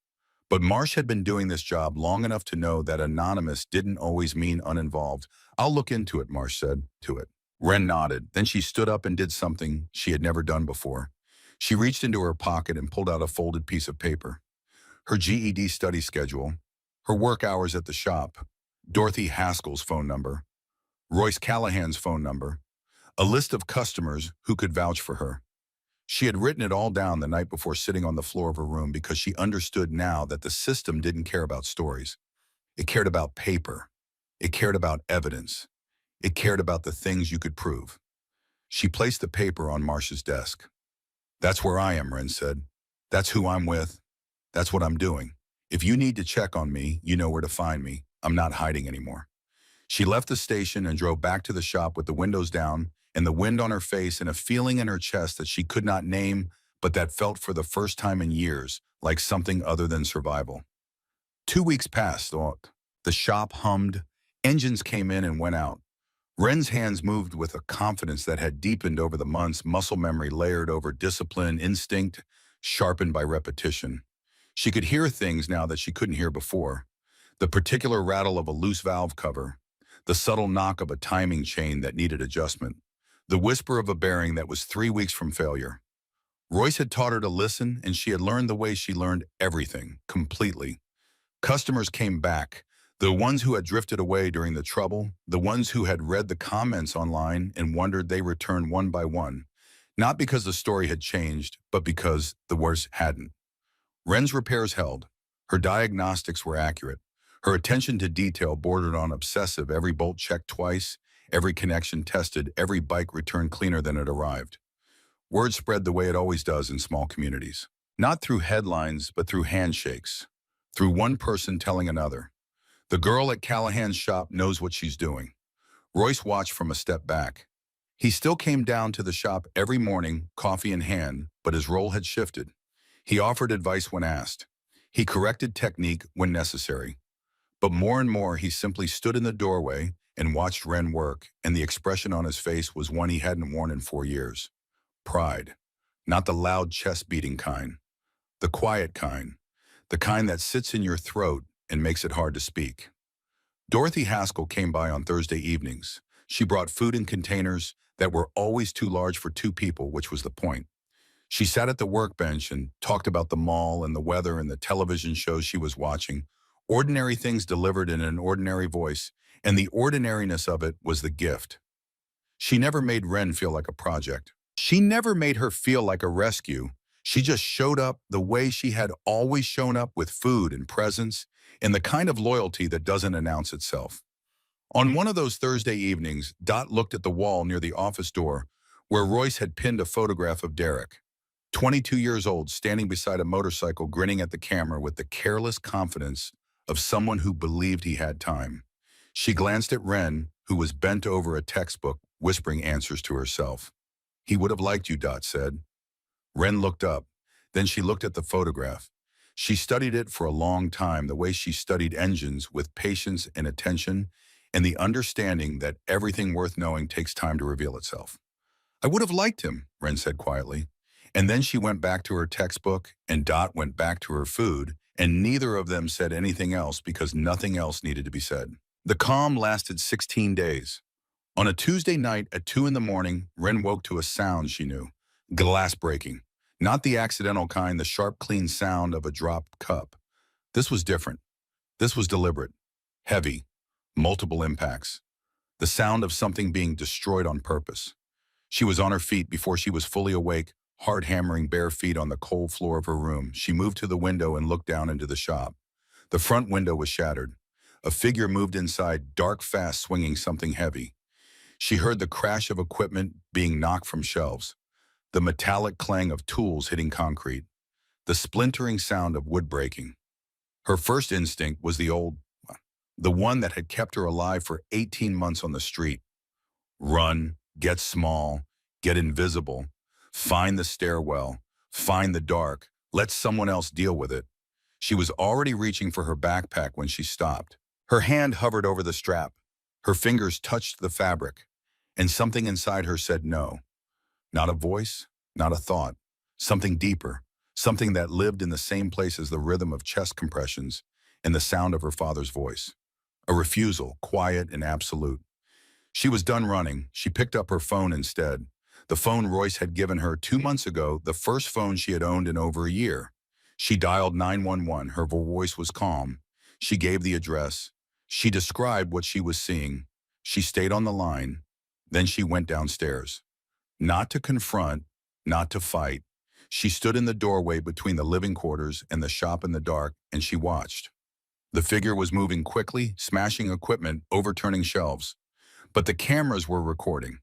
But Marsh had been doing this job long enough to know that anonymous didn't always mean uninvolved. "I'll look into it," Marsh said. "To it." Wren nodded. Then she stood up and did something she had never done before. She reached into her pocket and pulled out a folded piece of paper. Her GED study schedule, her work hours at the shop, Dorothy Haskell's phone number, Royce Callahan's phone number, a list of customers who could vouch for her. She had written it all down the night before sitting on the floor of her room because she understood now that the system didn't care about stories. It cared about paper. It cared about evidence. It cared about the things you could prove. She placed the paper on Marsh's desk. "That's where I am," Wren said. "That's who I'm with. That's what I'm doing. If you need to check on me, you know where to find me. I'm not hiding anymore." She left the station and drove back to the shop with the windows down and the wind on her face and a feeling in her chest that she could not name, but that felt for the first time in years like something other than survival. 2 weeks passed. The shop hummed. Engines came in and went out. Wren's hands moved with a confidence that had deepened over the months, muscle memory layered over discipline, instinct sharpened by repetition. She could hear things now that she couldn't hear before. The particular rattle of a loose valve cover, the subtle knock of a timing chain that needed adjustment, the whisper of a bearing that was 3 weeks from failure. Royce had taught her to listen, and she had learned the way she learned everything, completely. Customers came back, the ones who had drifted away during the trouble, the ones who had read the comments online and wondered. They returned one by one, not because the story had changed, but because the worst hadn't. Wren's repairs held. Her diagnostics were accurate. Her attention to detail bordered on obsessive, every bolt checked twice, Every connection tested, every bike returned cleaner than it arrived. Word spread the way it always does in small communities. Not through headlines, but through handshakes. Through one person telling another. The girl at Callahan's shop knows what she's doing. Royce watched from a step back. He still came down to the shop every morning, coffee in hand, but his role had shifted. He offered advice when asked. He corrected technique when necessary. But more and more, he simply stood in the doorway and watched Ren work, and the expression on his face was one he hadn't worn in 4 years. Pride. Not the loud chest-beating kind. The quiet kind. The kind that sits in your throat and makes it hard to speak. Dorothy Haskell came by on Thursday evenings. She brought food in containers that were always too large for two people, which was the point. She sat at the workbench and talked about the mall and the weather and the television shows she was watching. Ordinary things delivered in an ordinary voice, and the ordinariness of it was the gift. She never made Ren feel like a project. She never made her feel like a rescue. She just showed up the way she had always shown up, with food and presence and the kind of loyalty that doesn't announce itself. On one of those Thursday evenings, Dot looked at the wall near the office door where Royce had pinned a photograph of Derek, 22 years old, standing beside a motorcycle, grinning at the camera with the careless confidence of someone who believed he had time. She glanced at Ren, who was bent over a textbook, whispering answers to herself. "He would have liked you," Dot said. Ren looked up. Then she looked at the photograph. She studied it for a long time, the way she studied engines, with patience and attention, and the understanding that everything worth knowing takes time to reveal itself. "I would have liked him," Ren said quietly. And then she went back to her textbook, and Dot went back to her food, and neither of them said anything else because nothing else needed to be said. The calm lasted 16 days. On a Tuesday night at 2 in the morning, Ren woke to a sound she knew. Glass breaking. Not the accidental kind, the sharp, clean sound of a dropped cup. This was different. This was deliberate. Heavy. Multiple impacts. The sound of something being destroyed on purpose. She was on her feet before she was fully awake, hard hammering bare feet on the cold floor of her room. She moved to the window and looked down into the shop. The front window was shattered. A figure moved inside, dark, fast, swinging something heavy. She heard the crash of equipment being knocked from shelves, the metallic clang of tools hitting concrete, the splintering sound of wood breaking. Her first instinct was the one that had kept her alive for 18 months on the street. Run, get small, get invisible, find the stairwell, find the dark, let someone else deal with it. She was already reaching for her backpack when she stopped. Her hand hovered over the strap. Her fingers touched the fabric, and something inside her said no. Not a voice, not a thought, something deeper, something that lived in the same place as the rhythm of chest compressions and the sound of her father's voice. A refusal, quiet and absolute. She was done running. She picked up her phone instead. The phone Royce had given her 2 months ago, the first phone she had owned in over a year. She dialed 911. Her voice was calm. She gave the address. She described what she was seeing. She stayed on the line. Then she went downstairs. Not to confront, not to fight. She stood in the doorway between the living quarters and the shop in the dark, and she watched. The figure was moving quickly, smashing equipment, overturning shelves. But the cameras were recording.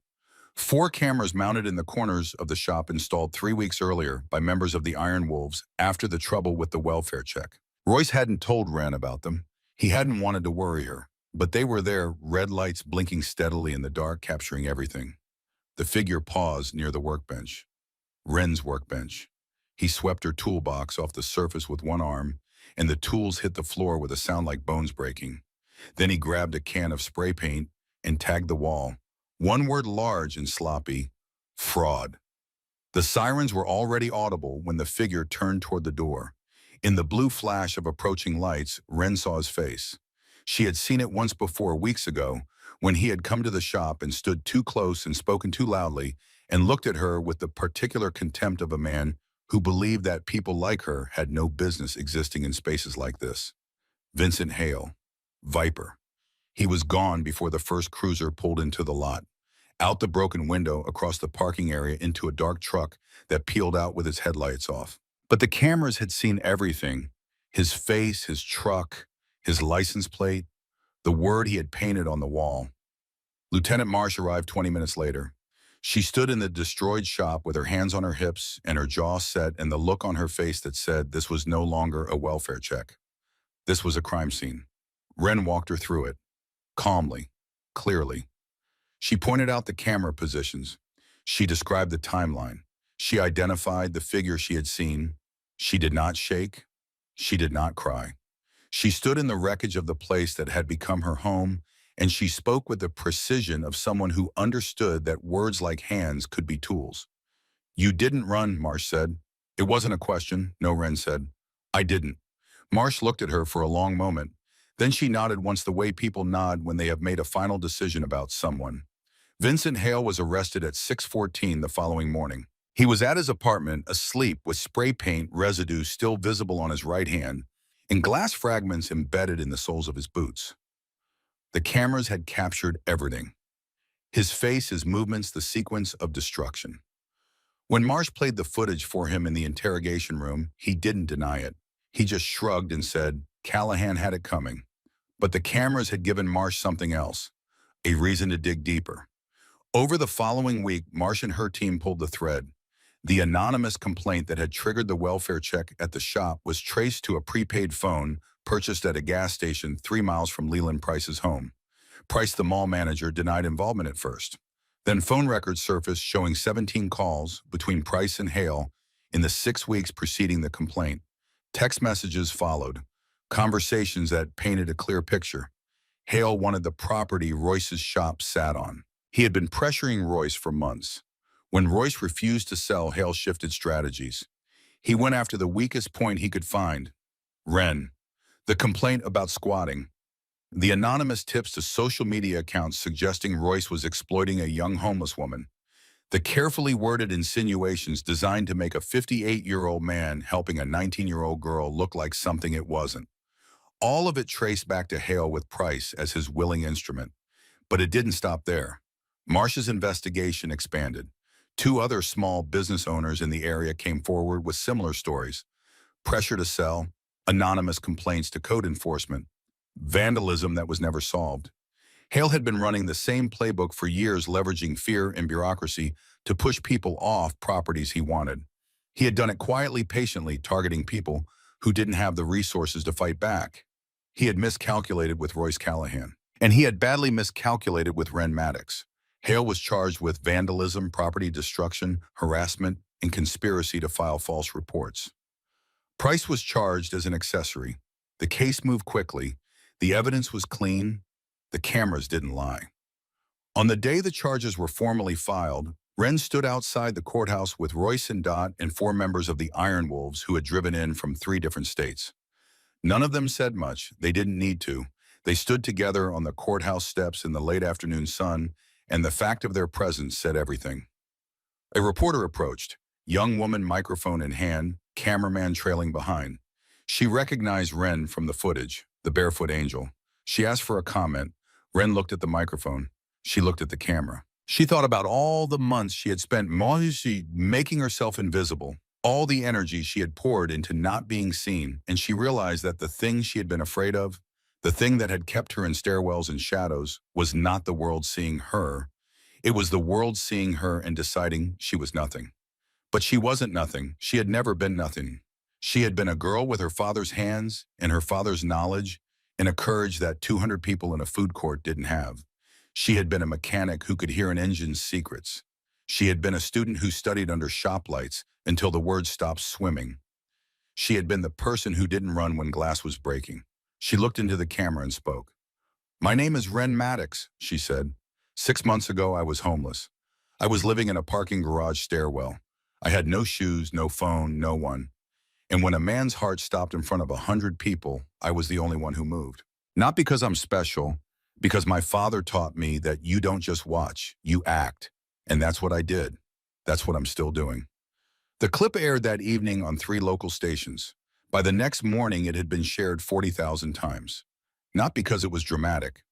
4 cameras mounted in the corners of the shop, installed 3 weeks earlier by members of the Iron Wolves after the trouble with the welfare check. Royce hadn't told Ren about them. He hadn't wanted to worry her. But they were there, red lights blinking steadily in the dark, capturing everything. The figure paused near the workbench. Ren's workbench. He swept her toolbox off the surface with one arm, and the tools hit the floor with a sound like bones breaking. Then he grabbed a can of spray paint and tagged the wall. One word large and sloppy: fraud. The sirens were already audible when the figure turned toward the door. In the blue flash of approaching lights, Ren saw his face. She had seen it once before, weeks ago, when he had come to the shop and stood too close and spoken too loudly, and looked at her with the particular contempt of a man who believed that people like her had no business existing in spaces like this. Vincent Hale. Viper. He was gone before the first cruiser pulled into the lot. Out the broken window, across the parking area, into a dark truck that peeled out with its headlights off. But the cameras had seen everything. His face, his truck, his license plate, the word he had painted on the wall. Lieutenant Marsh arrived 20 minutes later. She stood in the destroyed shop with her hands on her hips and her jaw set and the look on her face that said this was no longer a welfare check. This was a crime scene. Wren walked her through it, calmly, clearly. She pointed out the camera positions. She described the timeline. She identified the figure she had seen. She did not shake. She did not cry. She stood in the wreckage of the place that had become her home, and she spoke with the precision of someone who understood that words like hands could be tools. You didn't run, Marsh said. It wasn't a question, no, Wren said. I didn't. Marsh looked at her for a long moment. Then she nodded once the way people nod when they have made a final decision about someone. Vincent Hale was arrested at 6:14 the following morning. He was at his apartment, asleep, with spray paint residue still visible on his right hand and glass fragments embedded in the soles of his boots. The cameras had captured everything. His face, his movements, the sequence of destruction. When Marsh played the footage for him in the interrogation room, he didn't deny it. He just shrugged and said, Callahan had it coming. But the cameras had given Marsh something else, a reason to dig deeper. Over the following week, Marsh and her team pulled the thread. The anonymous complaint that had triggered the welfare check at the shop was traced to a prepaid phone purchased at a gas station 3 miles from Leland Price's home. Price, the mall manager, denied involvement at first. Then phone records surfaced showing 17 calls between Price and Hale in the 6 weeks preceding the complaint. Text messages followed, conversations that painted a clear picture. Hale wanted the property Royce's shop sat on. He had been pressuring Royce for months. When Royce refused to sell, Hale shifted strategies. He went after the weakest point he could find, Wren. The complaint about squatting. The anonymous tips to social media accounts suggesting Royce was exploiting a young homeless woman. The carefully worded insinuations designed to make a 58-year-old man helping a 19-year-old girl look like something it wasn't. All of it traced back to Hale with Price as his willing instrument. But it didn't stop there. Marsh's investigation expanded. 2 other small business owners in the area came forward with similar stories. Pressure to sell, anonymous complaints to code enforcement, vandalism that was never solved. Hale had been running the same playbook for years, leveraging fear and bureaucracy to push people off properties he wanted. He had done it quietly, patiently, targeting people who didn't have the resources to fight back. He had miscalculated with Royce Callahan, and he had badly miscalculated with Wren Maddox. Hale was charged with vandalism, property destruction, harassment, and conspiracy to file false reports. Price was charged as an accessory. The case moved quickly. The evidence was clean. The cameras didn't lie. On the day the charges were formally filed, Wren stood outside the courthouse with Royce and Dot and 4 members of the Iron Wolves who had driven in from 3 different states. None of them said much. They didn't need to. They stood together on the courthouse steps in the late afternoon sun, and the fact of their presence said everything. A reporter approached, young woman, microphone in hand, cameraman trailing behind. She recognized Wren from the footage, the barefoot angel. She asked for a comment. Wren looked at the microphone. She looked at the camera. She thought about all the months she had spent making herself invisible, all the energy she had poured into not being seen, and she realized that the thing she had been afraid of, the thing that had kept her in stairwells and shadows, was not the world seeing her. It was the world seeing her and deciding she was nothing. But she wasn't nothing. She had never been nothing. She had been a girl with her father's hands and her father's knowledge and a courage that 200 people in a food court didn't have. She had been a mechanic who could hear an engine's secrets. She had been a student who studied under shop lights until the words stopped swimming. She had been the person who didn't run when glass was breaking. She looked into the camera and spoke. My name is Wren Maddox, she said. 6 months ago, I was homeless. I was living in a parking garage stairwell. I had no shoes, no phone, no one. And when a man's heart stopped in front of 100 people, I was the only one who moved. Not because I'm special, because my father taught me that you don't just watch, you act. And that's what I did. That's what I'm still doing. The clip aired that evening on 3 local stations. By the next morning, it had been shared 40,000 times. Not because it was dramatic,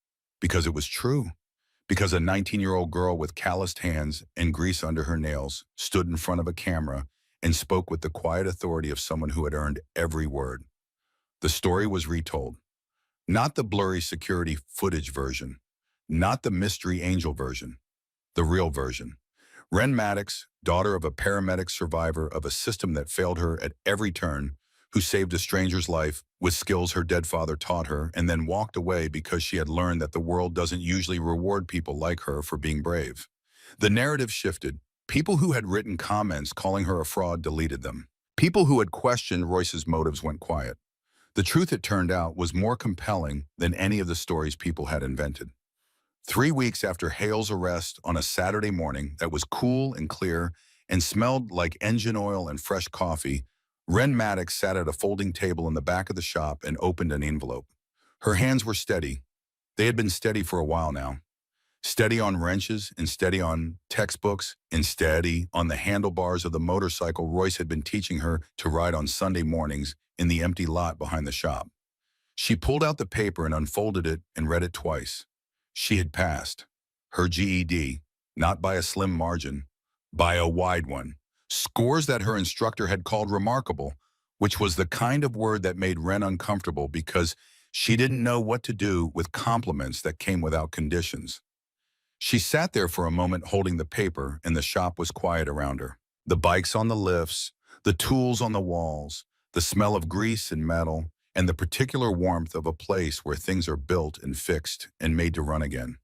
because it was true. Because a 19-year-old girl with calloused hands and grease under her nails stood in front of a camera and spoke with the quiet authority of someone who had earned every word. The story was retold. Not the blurry security footage version. Not the mystery angel version, the real version. Ren Maddox, daughter of a paramedic survivor of a system that failed her at every turn, who saved a stranger's life with skills her dead father taught her and then walked away because she had learned that the world doesn't usually reward people like her for being brave. The narrative shifted. People who had written comments calling her a fraud deleted them. People who had questioned Royce's motives went quiet. The truth, it turned out, was more compelling than any of the stories people had invented. 3 weeks after Hale's arrest on a Saturday morning that was cool and clear and smelled like engine oil and fresh coffee, Ren Maddox sat at a folding table in the back of the shop and opened an envelope. Her hands were steady. They had been steady for a while now. Steady on wrenches and steady on textbooks and steady on the handlebars of the motorcycle Royce had been teaching her to ride on Sunday mornings in the empty lot behind the shop. She pulled out the paper and unfolded it and read it twice. She had passed. Her GED, not by a slim margin, by a wide one. Scores that her instructor had called remarkable, which was the kind of word that made Ren uncomfortable because she didn't know what to do with compliments that came without conditions. She sat there for a moment holding the paper, and the shop was quiet around her. The bikes on the lifts, the tools on the walls, the smell of grease and metal, and the particular warmth of a place where things are built and fixed and made to run again.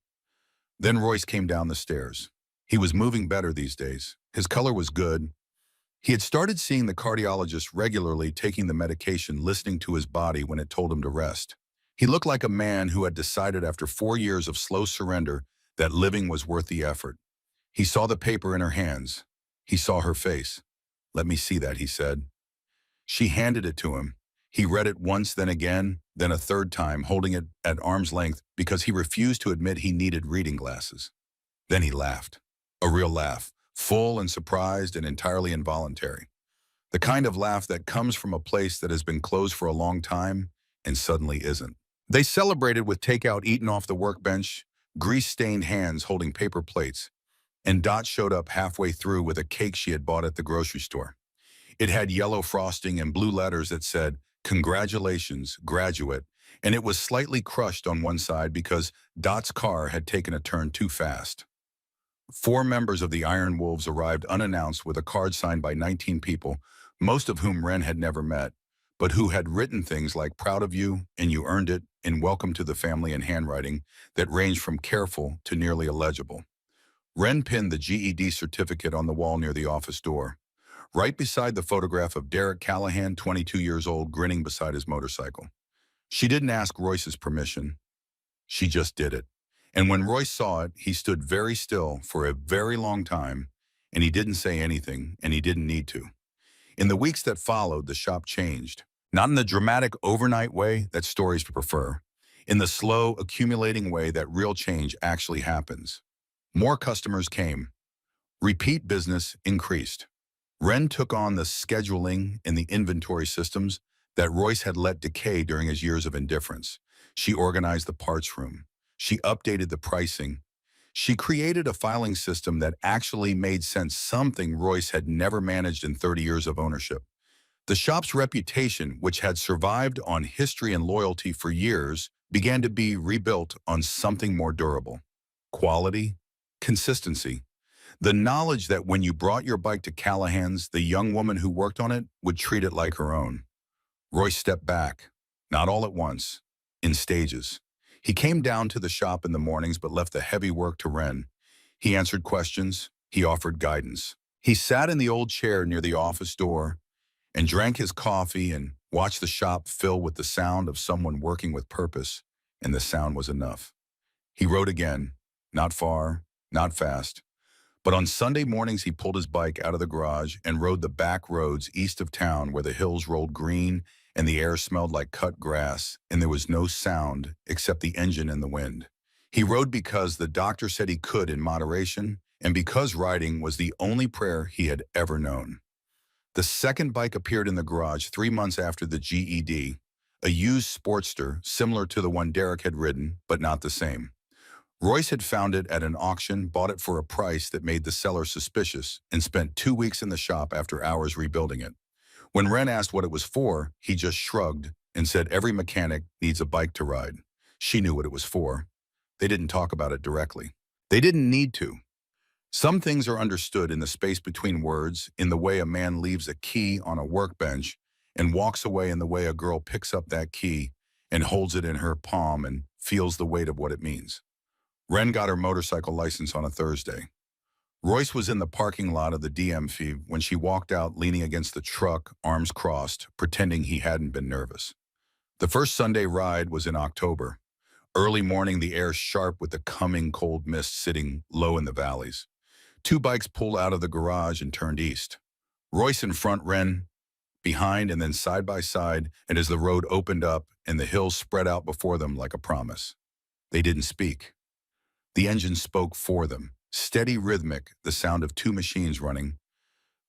Then Royce came down the stairs. He was moving better these days. His color was good. He had started seeing the cardiologist regularly, taking the medication, listening to his body when it told him to rest. He looked like a man who had decided after 4 years of slow surrender that living was worth the effort. He saw the paper in her hands. He saw her face. "Let me see that," he said. She handed it to him. He read it once, then again, then a third time, holding it at arm's length because he refused to admit he needed reading glasses. Then he laughed. A real laugh, full and surprised and entirely involuntary. The kind of laugh that comes from a place that has been closed for a long time and suddenly isn't. They celebrated with takeout eaten off the workbench, grease-stained hands holding paper plates, and Dot showed up halfway through with a cake she had bought at the grocery store. It had yellow frosting and blue letters that said, "Congratulations, graduate," and it was slightly crushed on one side because Dot's car had taken a turn too fast. 4 members of the Iron Wolves arrived unannounced with a card signed by 19 people, most of whom Ren had never met, but who had written things like "Proud of you" and "You earned it" and "Welcome to the family" in handwriting that ranged from careful to nearly illegible. Ren pinned the GED certificate on the wall near the office door, right beside the photograph of Derek Callahan, 22 years old, grinning beside his motorcycle. She didn't ask Royce's permission. She just did it. And when Royce saw it, he stood very still for a very long time, and he didn't say anything, and he didn't need to. In the weeks that followed, the shop changed. Not in the dramatic overnight way that stories prefer, in the slow, accumulating way that real change actually happens. More customers came. Repeat business increased. Ren took on the scheduling and the inventory systems that Royce had let decay during his years of indifference. She organized the parts room. She updated the pricing. She created a filing system that actually made sense, something Royce had never managed in 30 years of ownership. The shop's reputation, which had survived on history and loyalty for years, began to be rebuilt on something more durable. Quality, consistency. The knowledge that when you brought your bike to Callahan's, the young woman who worked on it would treat it like her own. Royce stepped back, not all at once, in stages. He came down to the shop in the mornings but left the heavy work to Ren. He answered questions. He offered guidance. He sat in the old chair near the office door and drank his coffee and watched the shop fill with the sound of someone working with purpose, and the sound was enough. He rode again, not far, not fast. But on Sunday mornings, he pulled his bike out of the garage and rode the back roads east of town where the hills rolled green and the air smelled like cut grass, and there was no sound except the engine and the wind. He rode because the doctor said he could in moderation, and because riding was the only prayer he had ever known. The second bike appeared in the garage 3 months after the GED, a used Sportster similar to the one Derek had ridden, but not the same. Royce had found it at an auction, bought it for a price that made the seller suspicious, and spent 2 weeks in the shop after hours rebuilding it. When Ren asked what it was for, he just shrugged and said every mechanic needs a bike to ride. She knew what it was for. They didn't talk about it directly. They didn't need to. Some things are understood in the space between words, in the way a man leaves a key on a workbench and walks away, in the way a girl picks up that key and holds it in her palm and feels the weight of what it means. Ren got her motorcycle license on a Thursday. Royce was in the parking lot of the DMV when she walked out leaning against the truck, arms crossed, pretending he hadn't been nervous. The first Sunday ride was in October. Early morning, the air sharp with the coming cold mist sitting low in the valleys. Two bikes pulled out of the garage and turned east. Royce in front, Ren behind, and then side by side, and as the road opened up and the hills spread out before them like a promise. They didn't speak. The engine spoke for them. Steady, rhythmic, the sound of two machines running.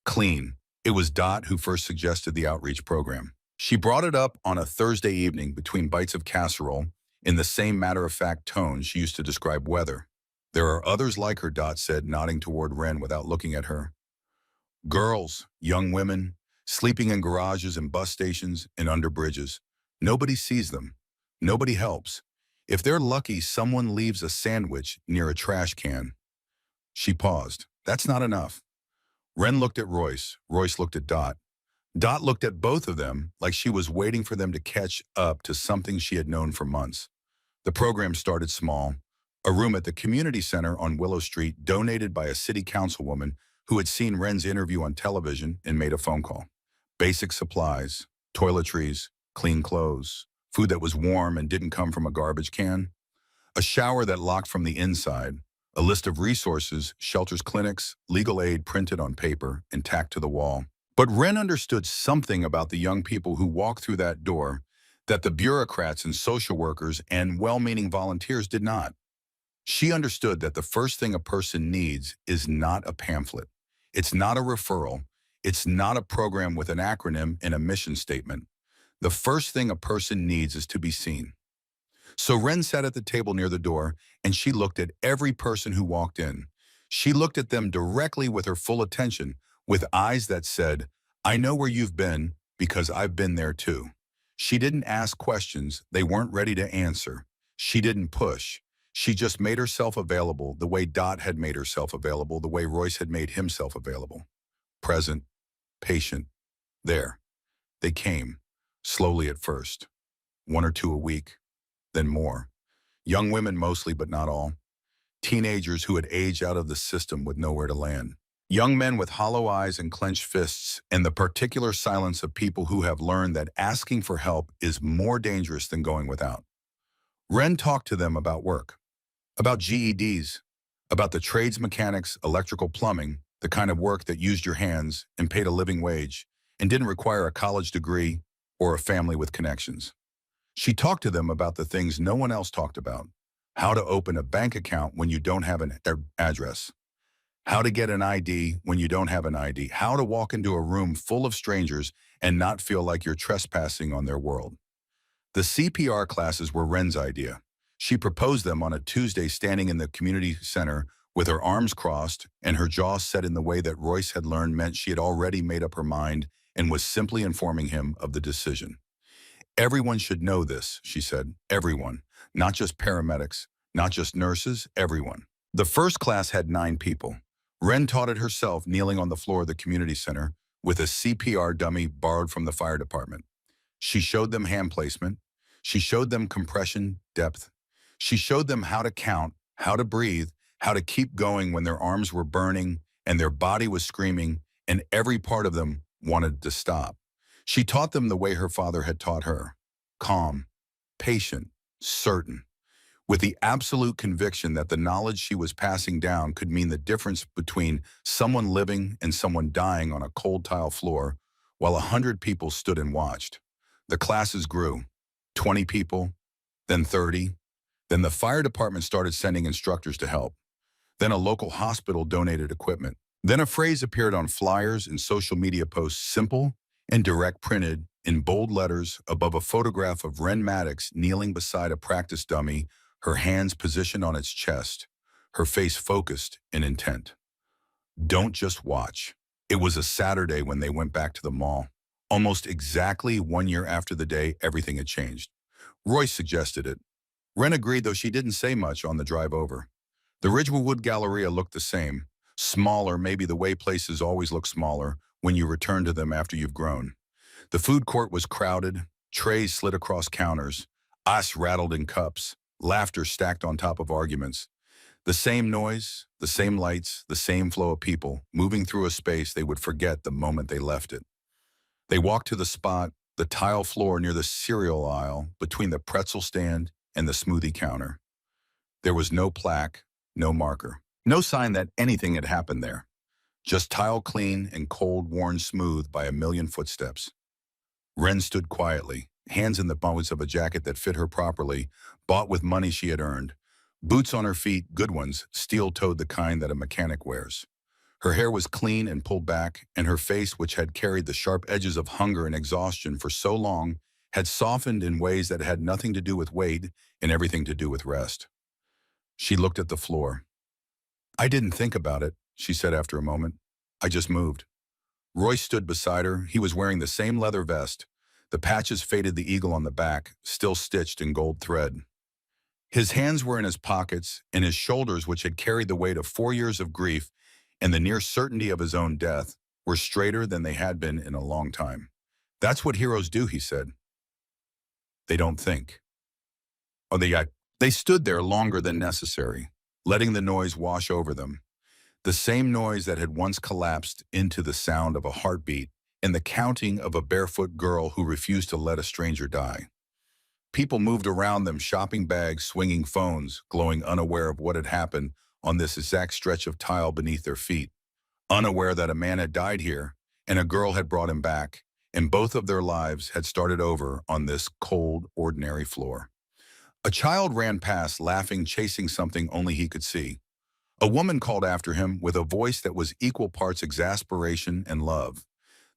Clean. It was Dot who first suggested the outreach program. She brought it up on a Thursday evening between bites of casserole in the same matter-of-fact tone she used to describe weather. There are others like her, Dot said, nodding toward Ren without looking at her. Girls, young women, sleeping in garages and bus stations and under bridges. Nobody sees them. Nobody helps. If they're lucky, someone leaves a sandwich near a trash can. She paused. That's not enough. Ren looked at Royce. Royce looked at Dot. Dot looked at both of them like she was waiting for them to catch up to something she had known for months. The program started small. A room at the community center on Willow Street donated by a city councilwoman who had seen Ren's interview on television and made a phone call. Basic supplies, toiletries, clean clothes, food that was warm and didn't come from a garbage can, a shower that locked from the inside, a list of resources, shelters, clinics, legal aid printed on paper and tacked to the wall. But Ren understood something about the young people who walked through that door that the bureaucrats and social workers and well-meaning volunteers did not. She understood that the first thing a person needs is not a pamphlet. It's not a referral. It's not a program with an acronym and a mission statement. The first thing a person needs is to be seen. So Ren sat at the table near the door, and she looked at every person who walked in. She looked at them directly with her full attention, with eyes that said, I know where you've been because I've been there too. She didn't ask questions they weren't ready to answer. She didn't push. She just made herself available the way Dot had made herself available, the way Royce had made himself available. Present, patient, there. They came, slowly at first. One or two a week, then more. Young women mostly, but not all. Teenagers who had aged out of the system with nowhere to land. Young men with hollow eyes and clenched fists, and the particular silence of people who have learned that asking for help is more dangerous than going without. Ren talked to them about work, about GEDs, about the trades mechanics, electrical plumbing, the kind of work that used your hands and paid a living wage and didn't require a college degree or a family with connections. She talked to them about the things no one else talked about. How to open a bank account when you don't have an address. How to get an ID when you don't have an ID. How to walk into a room full of strangers and not feel like you're trespassing on their world. The CPR classes were Ren's idea. She proposed them on a Tuesday standing in the community center with her arms crossed and her jaw set in the way that Royce had learned meant she had already made up her mind and was simply informing him of the decision. Everyone should know this, she said. Everyone. Not just paramedics, not just nurses, everyone. The first class had 9 people. Ren taught it herself, kneeling on the floor of the community center with a CPR dummy borrowed from the fire department. She showed them hand placement. She showed them compression depth. She showed them how to count, how to breathe, how to keep going when their arms were burning and their body was screaming and every part of them wanted to stop. She taught them the way her father had taught her. Calm, patient, certain, with the absolute conviction that the knowledge she was passing down could mean the difference between someone living and someone dying on a cold tile floor while 100 people stood and watched. The classes grew, 20 people, then 30. Then the fire department started sending instructors to help. Then a local hospital donated equipment. Then a phrase appeared on flyers and social media posts, simple and direct, printed in bold letters above a photograph of Ren Maddox kneeling beside a practice dummy, her hands positioned on its chest, her face focused and intent. Don't just watch. It was a Saturday when they went back to the mall. Almost exactly 1 year after the day everything had changed. Royce suggested it. Wren agreed, though she didn't say much on the drive over. The Ridgewood Galleria looked the same, smaller, maybe the way places always look smaller when you return to them after you've grown. The food court was crowded, trays slid across counters, ice rattled in cups, laughter stacked on top of arguments. The same noise, the same lights, the same flow of people, moving through a space they would forget the moment they left it. They walked to the spot, the tile floor near the cereal aisle, between the pretzel stand and the smoothie counter. There was no plaque, no marker, no sign that anything had happened there. Just tile clean and cold worn smooth by a million footsteps. Wren stood quietly, hands in the pockets of a jacket that fit her properly, bought with money she had earned. Boots on her feet, good ones, steel-toed, the kind that a mechanic wears. Her hair was clean and pulled back, and her face, which had carried the sharp edges of hunger and exhaustion for so long, had softened in ways that had nothing to do with weight and everything to do with rest. She looked at the floor. "I didn't think about it," she said after a moment. "I just moved." Royce stood beside her. He was wearing the same leather vest. The patches faded the eagle on the back, still stitched in gold thread. His hands were in his pockets, and his shoulders, which had carried the weight of 4 years of grief and the near certainty of his own death, were straighter than they had been in a long time. "That's what heroes do," he said. "They don't think." Or they act. They stood there longer than necessary, letting the noise wash over them. The same noise that had once collapsed into the sound of a heartbeat and the counting of a barefoot girl who refused to let a stranger die. People moved around them, shopping bags, swinging phones, glowing unaware of what had happened on this exact stretch of tile beneath their feet, unaware that a man had died here and a girl had brought him back, and both of their lives had started over on this cold, ordinary floor. A child ran past, laughing, chasing something only he could see. A woman called after him with a voice that was equal parts exasperation and love.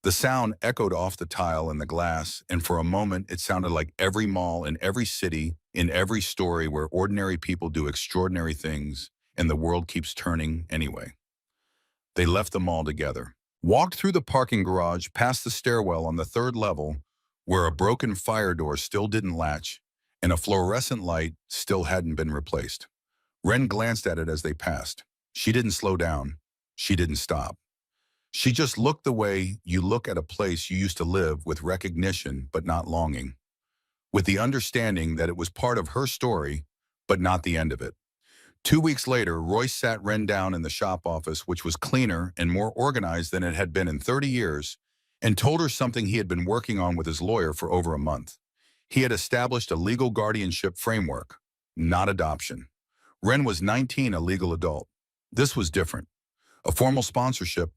The sound echoed off the tile and the glass, and for a moment it sounded like every mall in every city, in every story where ordinary people do extraordinary things, and the world keeps turning anyway. They left the mall together, walked through the parking garage, past the stairwell on the third level, where a broken fire door still didn't latch, and a fluorescent light still hadn't been replaced. Wren glanced at it as they passed. She didn't slow down. She didn't stop. She just looked the way you look at a place you used to live, with recognition but not longing, with the understanding that it was part of her story but not the end of it. 2 weeks later, Royce sat Wren down in the shop office, which was cleaner and more organized than it had been in 30 years, and told her something he had been working on with his lawyer for over a month. He had established a legal guardianship framework, not adoption. Wren was 19, a legal adult. This was different. A formal sponsorship,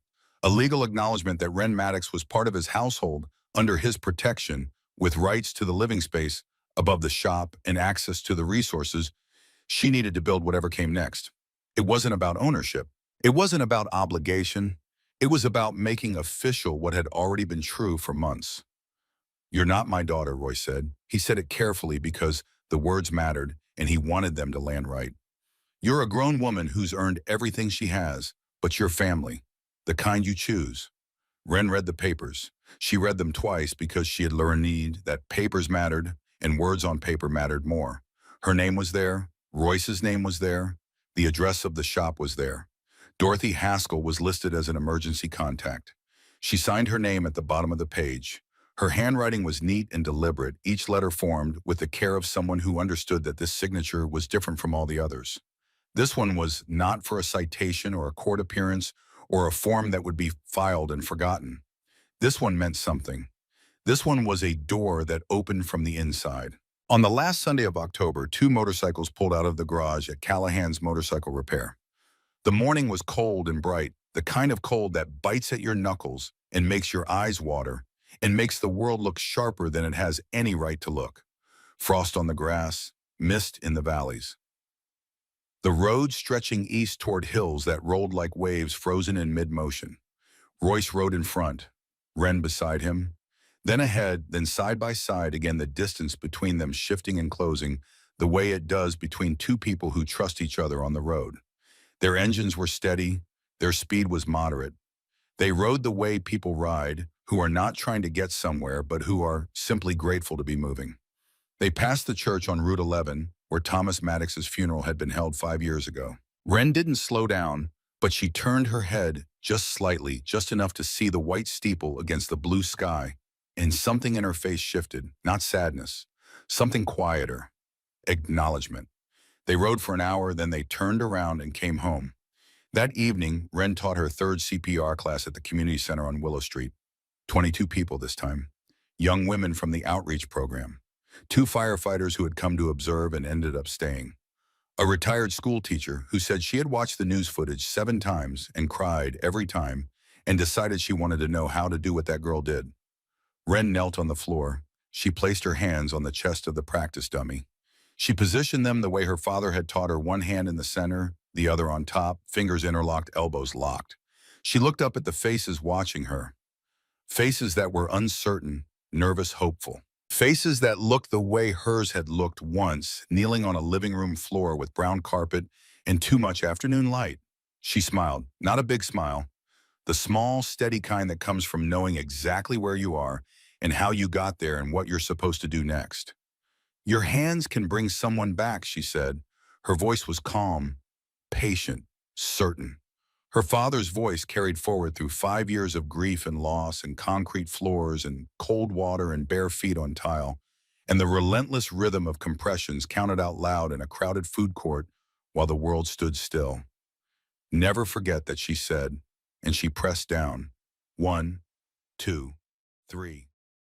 a legal acknowledgement that Wren Maddox was part of his household, under his protection, with rights to the living space above the shop and access to the resources she needed to build whatever came next. It wasn't about ownership. It wasn't about obligation. It was about making official what had already been true for months. "You're not my daughter," Royce said. He said it carefully because the words mattered, and he wanted them to land right. "You're a grown woman who's earned everything she has, but you're family, the kind you choose." Wren read the papers. She read them twice because she had learned that papers mattered and words on paper mattered more. Her name was there. Royce's name was there. The address of the shop was there. Dorothy Haskell was listed as an emergency contact. She signed her name at the bottom of the page. Her handwriting was neat and deliberate, each letter formed with the care of someone who understood that this signature was different from all the others. This one was not for a citation or a court appearance or a form that would be filed and forgotten. This one meant something. This one was a door that opened from the inside. On the last Sunday of October, 2 motorcycles pulled out of the garage at Callahan's Motorcycle Repair. The morning was cold and bright, the kind of cold that bites at your knuckles and makes your eyes water and makes the world look sharper than it has any right to look. Frost on the grass, mist in the valleys. The road stretching east toward hills that rolled like waves frozen in mid-motion. Royce rode in front, Wren beside him, then ahead, then side by side, again the distance between them shifting and closing, the way it does between two people who trust each other on the road. Their engines were steady, their speed was moderate. They rode the way people ride, who are not trying to get somewhere, but who are simply grateful to be moving. They passed the church on Route 11, where Thomas Maddox's funeral had been held 5 years ago. Wren didn't slow down, but she turned her head just slightly, just enough to see the white steeple against the blue sky, and something in her face shifted, not sadness, something quieter, acknowledgement. They rode for an hour, then they turned around and came home. That evening, Wren taught her third CPR class at the community center on Willow Street. 22 people this time. Young women from the outreach program. 2 firefighters who had come to observe and ended up staying. A retired school teacher who said she had watched the news footage 7 times and cried every time and decided she wanted to know how to do what that girl did. Wren knelt on the floor. She placed her hands on the chest of the practice dummy. She positioned them the way her father had taught her, one hand in the center, the other on top, fingers interlocked, elbows locked. She looked up at the faces watching her. Faces that were uncertain, nervous, hopeful. Faces that looked the way hers had looked once, kneeling on a living room floor with brown carpet and too much afternoon light. She smiled, not a big smile, the small, steady kind that comes from knowing exactly where you are and how you got there and what you're supposed to do next. Your hands can bring someone back, she said. Her voice was calm, patient, certain. Her father's voice carried forward through 5 years of grief and loss and concrete floors and cold water and bare feet on tile, and the relentless rhythm of compressions counted out loud in a crowded food court while the world stood still. Never forget that, she said, and she pressed down. 1, 2, 3.